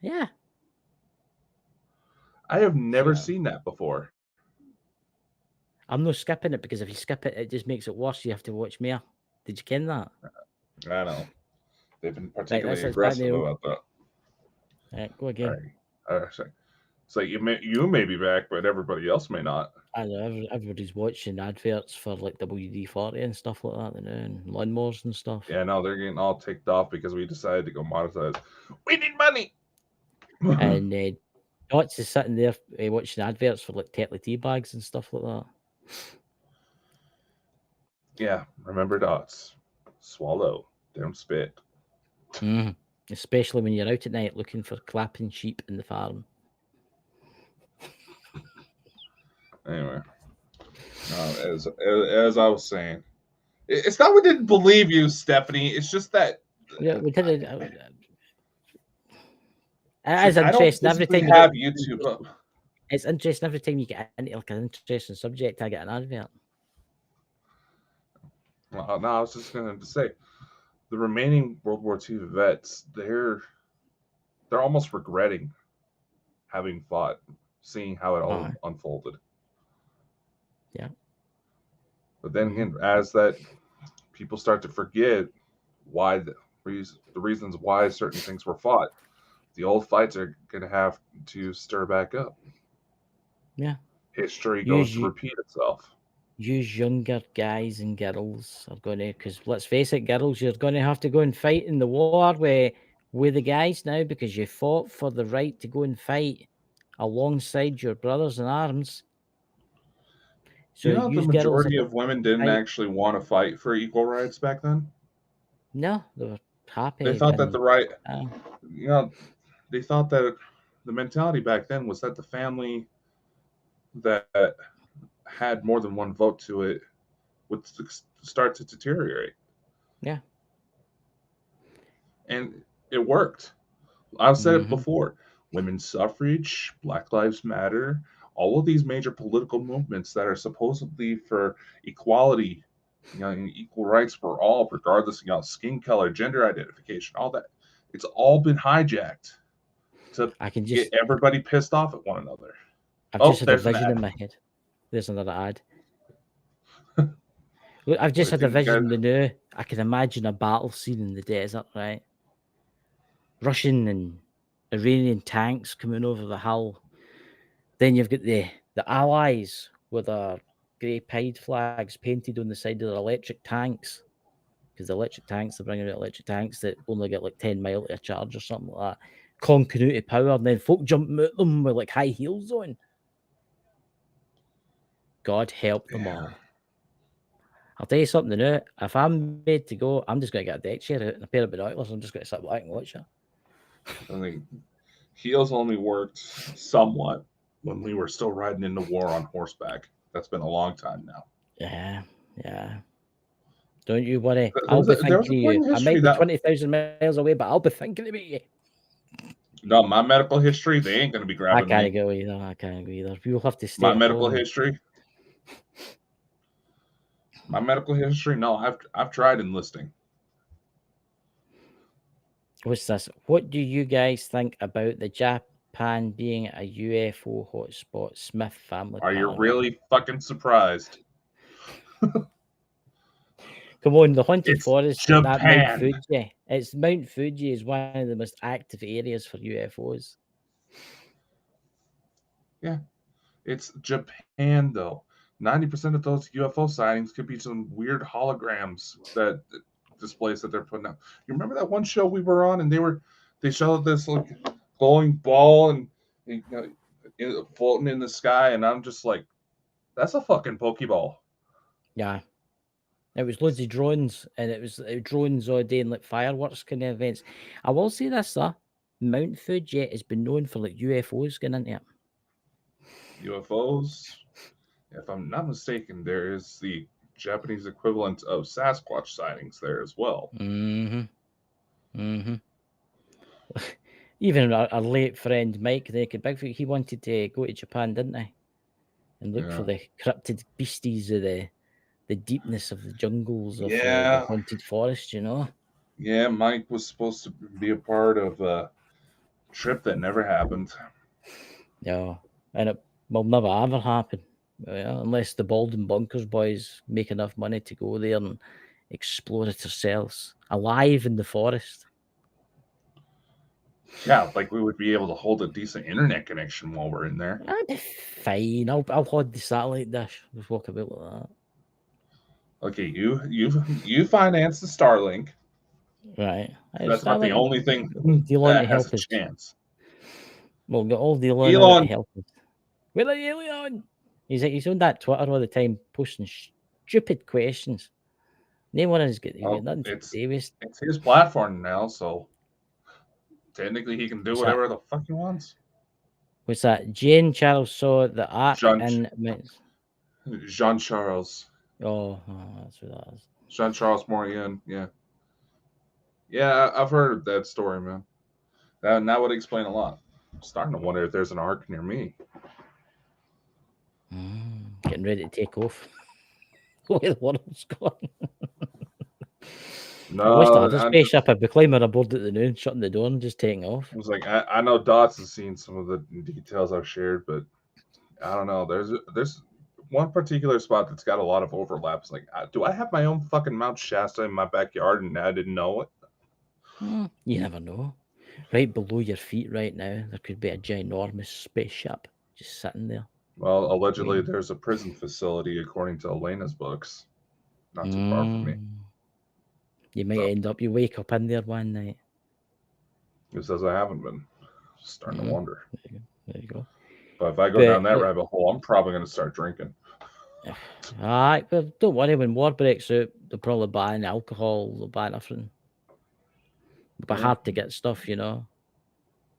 Yeah. I have never seen that before. I'm not skipping it, because if you skip it, it just makes it worse. You have to watch more. Did you ken that? I know. They've been particularly aggressive about that. All right, go again. All right. So you may be back, but everybody else may not. I know, everybody's watching adverts for like WD-40 and stuff like that, and lawnmowers and stuff. Yeah, no, they're getting all ticked off because we decided to go monetize. We need money. And Dots is sitting there watching adverts for like Tetley tea bags and stuff like that. Yeah, remember Dots. Swallow, don't spit. Especially when you're out at night looking for clapping sheep in the farm. Anyway, as I was saying, it's not we didn't believe you, Stephanie. It's just that we didn't. It's interesting every time you have YouTube up. It's interesting every time you get into like an interesting subject. I get an advert. No, I was just going to say the remaining World War II vets, they're almost regretting having fought, seeing how it all unfolded. Yeah. But then again, as that people start to forget why the reasons why certain things were fought, the old fights are going to have to stir back up. Yeah. History goes to repeat itself. Use younger guys and girls are going to, because let's face it, girls, you're going to have to go and fight in the war with the guys now, because you fought for the right to go and fight alongside your brothers in arms. So you know, the majority of women didn't actually want to fight for equal rights back then. No, they were happy. They thought that the right, they thought that the mentality back then was that the family that had more than one vote to it would start to deteriorate. Yeah. And it worked. I've said it before. Women's suffrage, Black Lives Matter, all of these major political movements that are supposedly for equality, and equal rights for all, regardless of skin color, gender identification, all that. It's all been hijacked to get everybody pissed off at one another. I've just had a vision in my head. There's another ad. Look, I've just had a vision now. I can imagine a battle scene in the desert, right? Russian and Iranian tanks coming over the hill. Then you've got the Allies with their grey pied flags painted on the side of their electric tanks. Because the electric tanks, they're bringing out electric tanks that only get like 10 mile to a charge or something like that. Continuity power, and then folk jumping at them with like high heels on. God help them all. I'll tell you something now. If I'm made to go, I'm just going to get a deck chair out and a pair of binoculars. I'm just going to sit back and watch it. I think heels only worked somewhat when we were still riding into war on horseback. That's been a long time now. Yeah. Don't you worry. I'll be thinking of you. I might be 20,000 miles away, but I'll be thinking about you. No, my medical history, they ain't going to be grabbing me. I can't go either. You'll have to stay. My medical history. My medical history? No, I've tried enlisting. What's this? What do you guys think about the Japan being a UFO hotspot? Smith family. Are you really fucking surprised? Come on, the haunted forest. Japan. That Mount Fuji. It's Mount Fuji is one of the most active areas for UFOs. Yeah, it's Japan though. 90% of those UFO sightings could be some weird holograms that displays that they're putting out. You remember that one show we were on, and they showed this like glowing ball and floating in the sky, and I'm just like, that's a fucking Pokeball. Yeah. It was loads of drones, and it was drones all day and like fireworks kind of events. I will say this though, Mount Fuji has been known for like UFOs getting into it. UFOs? If I'm not mistaken, there is the Japanese equivalent of Sasquatch sightings there as well. Even our late friend Mike, the Bigfoot, he wanted to go to Japan, didn't he? And look for the cryptid beasties of the deepness of the jungles of the haunted forest, you know? Yeah, Mike was supposed to be a part of a trip that never happened. Yeah, and it will never ever happen. Unless the Bald and Bonkers Boys make enough money to go there and explore it ourselves, alive in the forest. Yeah, like we would be able to hold a decent internet connection while we're in there. That'd be fine. I'll hold the satellite dish. Just walk about like that. Okay, you finance the Starlink. Right. That's not the only thing that has a chance. We'll get all the Elon to help us. Where are you, Elon? He's on that Twitter all the time posting stupid questions. No one has got nothing to say with. It's his platform now, so technically he can do whatever the fuck he wants. What's that? Jane Charles saw the arc Jean Charles. Oh, that's what that is. Jean Charles Morin, yeah. Yeah, I've heard that story, man. That would explain a lot. I'm starting to wonder if there's an arc near me. Getting ready to take off. where the world's gone. No, I wish I had a spaceship. I'd be climbing aboard at the noon, shutting the door, and just taking off. I was like, I know Dots has seen some of the details I've shared, but I don't know. There's one particular spot that's got a lot of overlaps. Like, do I have my own fucking Mount Shasta in my backyard and I didn't know it? You never know. Right below your feet right now, there could be a ginormous spaceship just sitting there. Well, allegedly, there's a prison facility, according to Elena's books, not too far from me. You might end up, you wake up in there one night. Who says I haven't been? Starting to wonder. There you go. But if I go down that rabbit hole, I'm probably going to start drinking. Alright, well, don't worry. When war breaks out, they'll probably ban alcohol, they'll ban everything. It'll be hard to get stuff, you know.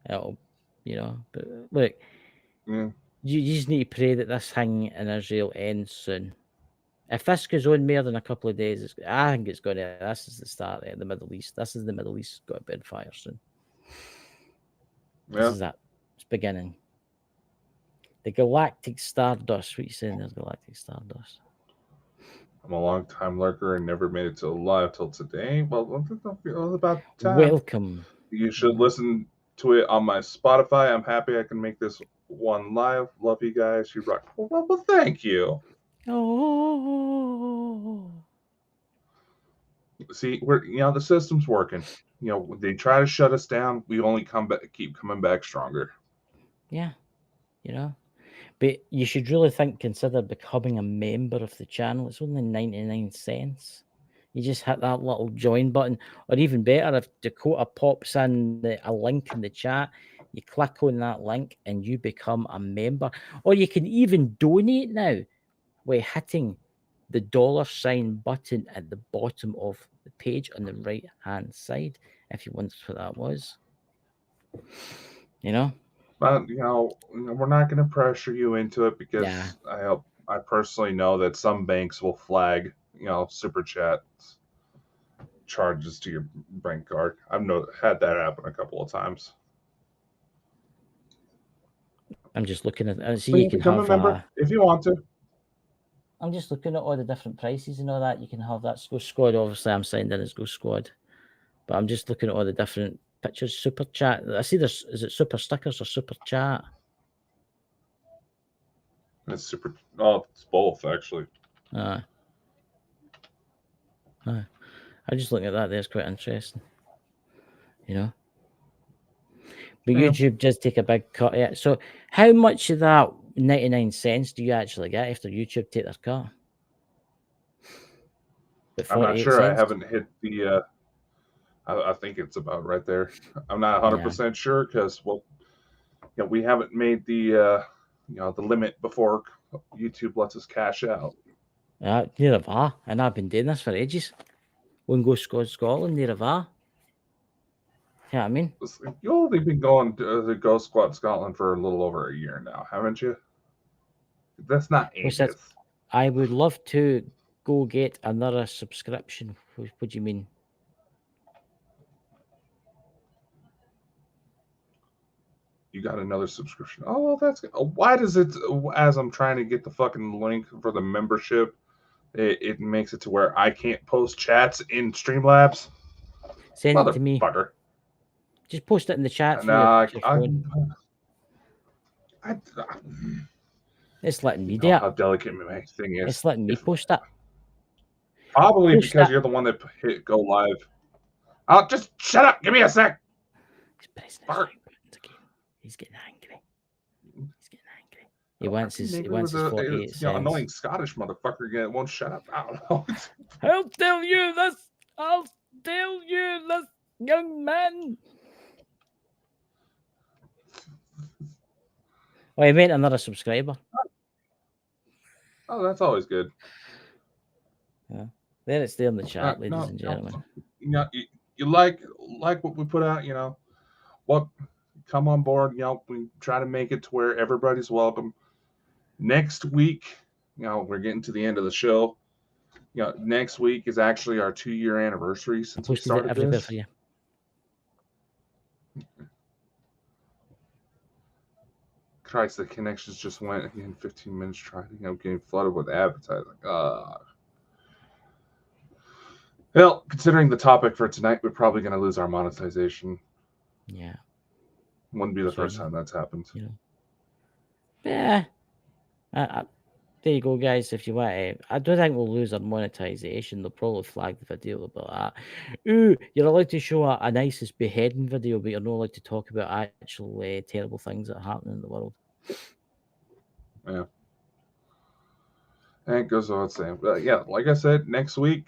It'll, you know. But look, you just need to pray that this thing in Israel ends soon. If this goes on more than a couple of days, I think it's going to. This is the start of the Middle East. This is the Middle East got a bit of fire soon. This is that. It's beginning. The galactic stardust. What are you saying? There's galactic stardust. I'm a long time lurker and never made it to live till today. Well, about time. Welcome. You should listen to it on my Spotify. I'm happy I can make this one live. Love you guys. You rock. Well, thank you. Oh. See, the system's working. They try to shut us down. We only keep coming back stronger. Yeah, But you should really consider becoming a member of the channel. It's only 99 cents. You just hit that little join button, or even better, if Dakota pops in a link in the chat, you click on that link and you become a member. Or you can even donate now by hitting the $sign button at the bottom of the page on the right hand side, if you wondered what that was. But we're not going to pressure you into it because I personally know that some banks will flag super chat charges to your bank card. I've had that happen a couple of times. I'm just looking at. See, you can become a member if you want to. I'm just looking at all the different prices and all that. You can have that Go Squad. Obviously, I'm signed in as Go Squad, but I'm just looking at all the different pictures. Super chat. I see is it super stickers or super chat? It's super. Oh, it's both actually. I'm just looking at that. There's quite interesting. But YouTube does take a big cut. Yeah. So, how much of that 99 cents do you actually get after YouTube take their cut? I'm not sure. Cents? I haven't hit the. I think it's about right there. I'm not 100% sure because we haven't made the the limit before YouTube lets us cash out. Near of are, and I've been doing this for ages. When Go Squad Scotland, near of are. You know what I mean? You've only been going to the Go Squad Scotland for a little over a year now, haven't you? That's not ages. I would love to go get another subscription. What do you mean? You got another subscription. Oh, well, that's good. Why does it, as I'm trying to get the fucking link for the membership, it makes it to where I can't post chats in Streamlabs? Send it to me. Just post it in the chat. It's letting me do it. How delicate my thing is. It's letting me post it. Probably because you're the one that hit go live. I'll just shut up. Give me a sec. He's getting angry. He wants his 48 cents. Annoying Scottish motherfucker again. Won't shut up. I don't know. I'll tell you this, young man. Oh, he meant another subscriber. Oh, that's always good. Yeah. There it's there in the chat, ladies and gentlemen. You like what we put out, come on board, we try to make it to where everybody's welcome. Next week, we're getting to the end of the show. Next week is actually our 2-year anniversary since we started this. Christ, the connections just went in 15 minutes trying, getting flooded with advertising. Well, considering the topic for tonight, we're probably going to lose our monetization. Yeah. Wouldn't be the first time that's happened. You know. Yeah. There you go, guys. If you want to, I don't think we'll lose our monetization. They'll probably flag the video about that. Ooh, you're allowed to show a nicest beheading video, but you're not allowed to talk about actual terrible things that are happening in the world. Yeah. And it goes without saying. But yeah, like I said, next week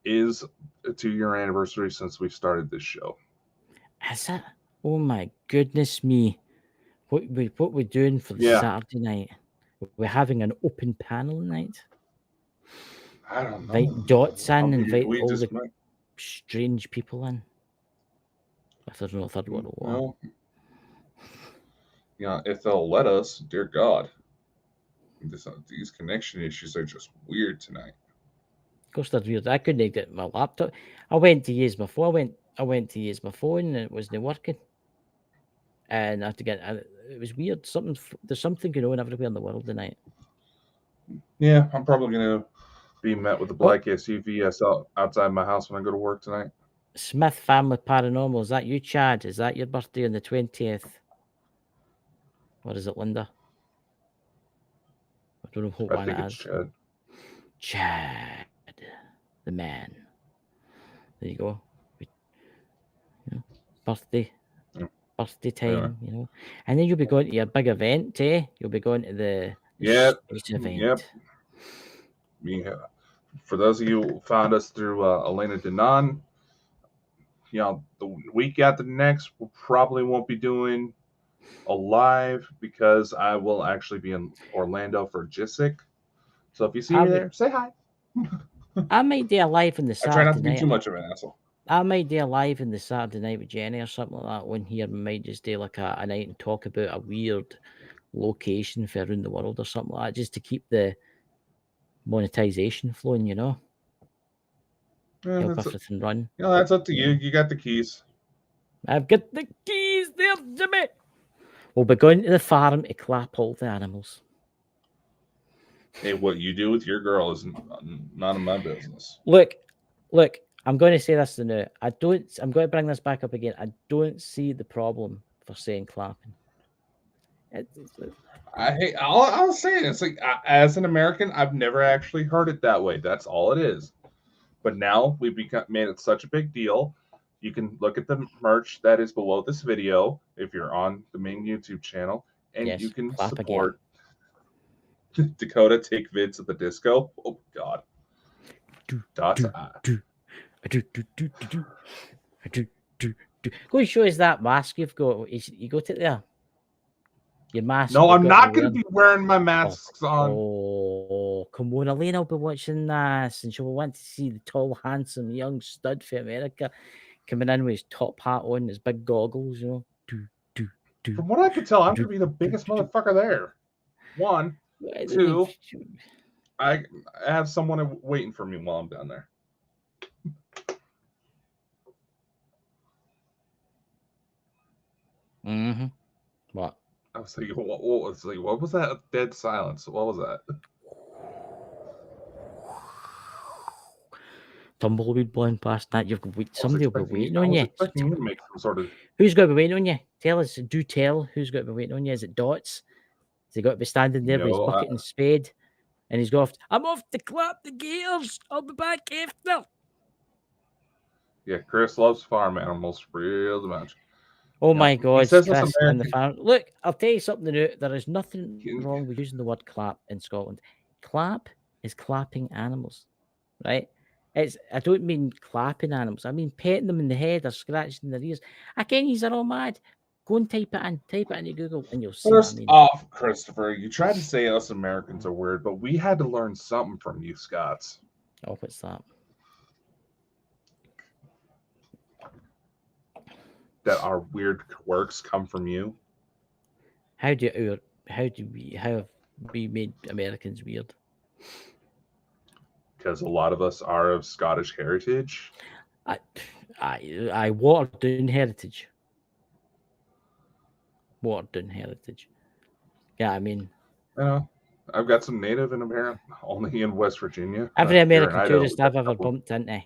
is a 2-year anniversary since we started this show. Is it? Oh my goodness me. What we're doing for the Saturday night? We're having an open panel night. I don't know. Invite Dots in, invite all the strange people in. If there's no third world war. Well, yeah, if they'll let us, dear God. These connection issues are just weird tonight. Of course, they're weird. I couldn't get my laptop. I went to use my phone. I went to use my phone, and it wasn't working. And I had to get. It was weird. There's something going on everywhere in the world tonight. Yeah, I'm probably gonna be met with a black SUV outside my house when I go to work tonight. Smith Family Paranormal. Is that you, Chad? Is that your birthday on the 20th? Or is it Linda? I don't know what one it is. Chad, the man. There you go. Birthday time, you know. And then you'll be going to your big event, You'll be going to the space event. Yep. Yeah. For those of you who found us through Elena Denon, you know, the week after the next, we probably won't be doing a live because I will actually be in Orlando for GISIC. So if you see me there, say hi. I might do a live in the Saturday night. I try not to be too much of an asshole. I might do a live in the Saturday night with Jenny or something like that. One here, we might just do like a night and talk about a weird location for around the world or something like that, just to keep the monetization flowing, you know. Yeah, help everything run. Yeah, that's up to you. You got the keys. I've got the keys there, Jimmy. We'll be going to the farm to clap all the animals. Hey, what you do with your girl is none of my business. Look. I'm going to say this now. I'm going to bring this back up again. I don't see the problem for saying clapping. I'll say it. It's like, as an American, I've never actually heard it that way. That's all it is. But now we've made it such a big deal. You can look at the merch that is below this video if you're on the main YouTube channel, and you can support Dakota Take Vids at the Disco. Oh God. Go and show us that mask you've got. You got it there. Your mask. No, I'm not going to be wearing my masks on. Oh, come on. Elena will be watching this, and she'll want to see the tall, handsome, young stud for America coming in with his top hat on, his big goggles, you know. From what I could tell, I'm going to be the biggest motherfucker there. 1, 2, I have someone waiting for me while I'm down there. Mm-hmm. What? I was thinking, what was that dead silence? What was that? Tumbleweed blowing past that. Somebody will be waiting on you. Make some sort of... Who's going to be waiting on you? Tell us. Do tell who's going to be waiting on you. Is it Dots? Has he got to be standing there with his bucket and spade? And he's got, I'm off to clap the gears. I'll be back after. Yeah, Chris loves farm animals real much. Oh my God, Chris and the farm. Look, I'll tell you something new. There is nothing wrong with using the word clap in Scotland. Clap is clapping animals, right? I don't mean clapping animals. I mean petting them in the head or scratching their ears. Again, these are all mad. Go and type it in. Type it into Google and you'll see what I mean. Off, Christopher. You tried to say us Americans are weird, but we had to learn something from you Scots. Oh, what's that? That our weird quirks come from you. How have we made Americans weird? Because a lot of us are of Scottish heritage. I watered down heritage. Watered down heritage. Yeah, I mean, I've got some native and apparent only in West Virginia. Every American tourist I've ever bumped into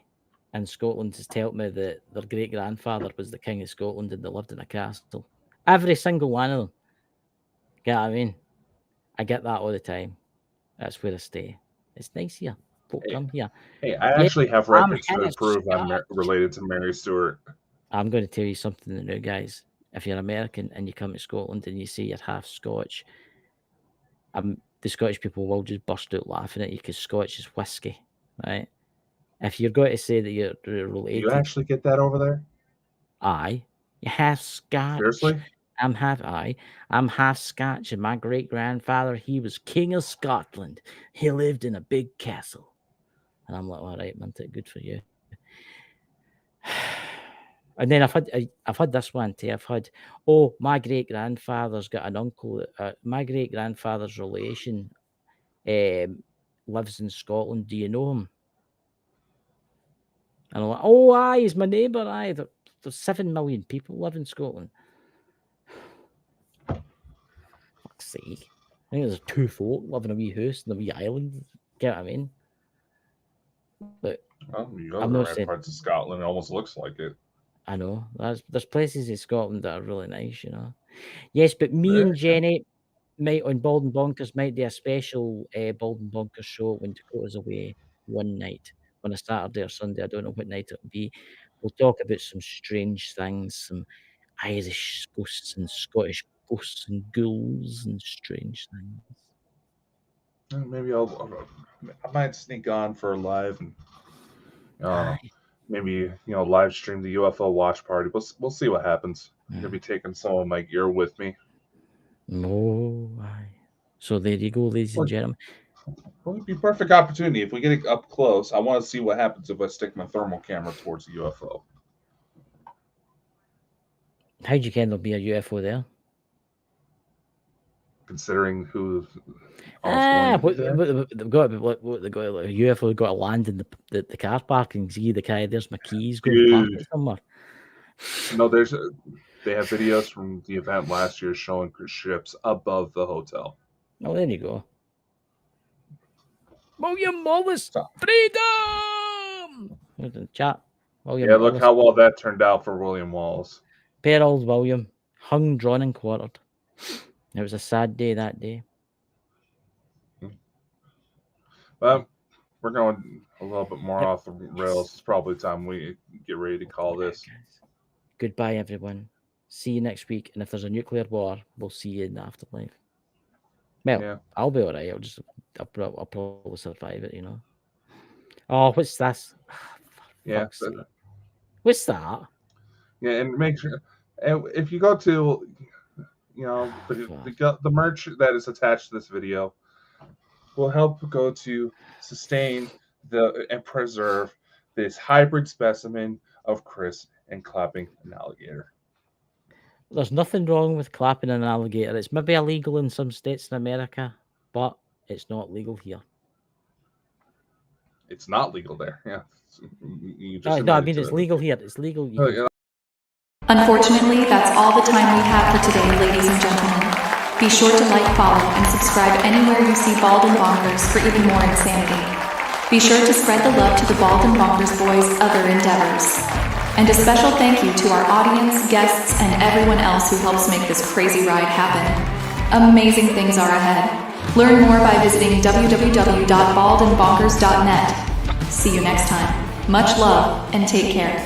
in Scotland has told me that their great-grandfather was the King of Scotland and they lived in a castle. Every single one of them. Get what I mean? I get that all the time. That's where I stay. It's nice here. Folk come here. Hey, I actually have records to prove I'm related to Mary Stuart. I'm going to tell you something now, guys. If you're American and you come to Scotland and you say you're half Scotch, the Scottish people will just burst out laughing at you because Scotch is whiskey, right? If you're going to say that you're related... Do you actually get that over there? Aye. You're half Scotch. Seriously? I'm half Scotch, and my great-grandfather, he was King of Scotland. He lived in a big castle. And I'm like, all right, man, good for you. And then I've had this one too. I've had, my great-grandfather's got an uncle. My great-grandfather's relation lives in Scotland. Do you know him? And I'm like, aye, he's my neighbour. Aye, there's 7 million people live in Scotland. Fuck's sake. I think there's 2 folk living in a wee house in a wee island. Get what I mean? But you go to the right parts of Scotland, it almost looks like it. I know. There's places in Scotland that are really nice, you know. Yes, but me and Jenny might, on Bald and Bonkers, might do a special Bald and Bonkers show when Dakota's away one night, on a Saturday or Sunday. I don't know what night it'll be. We'll talk about some strange things, some Irish ghosts and Scottish ghosts and ghouls and strange things. Maybe I might sneak on for a live and maybe live stream the UFO watch party. We'll see what happens. I'm gonna be taking some of my gear with me. So there you go, ladies and gentlemen. Well, it'd be a perfect opportunity if we get it up close. I want to see what happens if I stick my thermal camera towards the UFO. How'd you think there'll be a UFO there? Considering who they've got a UFO got to land in the car park and see the guy. There's my keys going park somewhere. No, they have videos from the event last year showing ships above the hotel. Oh, there you go. William Wallace, freedom! Here's the chat. William Wallace. Look how well that turned out for William Wallace. Poor old William, hung, drawn, and quartered. It was a sad day that day. Well, we're going a little bit more off the rails. It's probably time we get ready to call this. Goodbye, everyone. See you next week. And if there's a nuclear war, we'll see you in the afterlife. Well, I'll be all right. I'll probably survive it, you know. Oh, what's this? What's that? Yeah, and make sure if you go to, the merch that is attached to this video will help go to sustain and preserve this hybrid specimen of Chris and clapping an alligator. There's nothing wrong with clapping an alligator. It's maybe illegal in some states in America, but it's not legal here. It's not legal there. Yeah. No, I mean it's legal here. It's legal. Unfortunately, that's all the time we have for today, ladies and gentlemen. Be sure to like, follow, and subscribe anywhere you see Bald and Bonkers for even more insanity. Be sure to spread the love to the Bald and Bonkers Boys' other endeavors. And a special thank you to our audience, guests, and everyone else who helps make this crazy ride happen. Amazing things are ahead. Learn more by visiting www.baldandbonkers.net. See you next time. Much love and take care.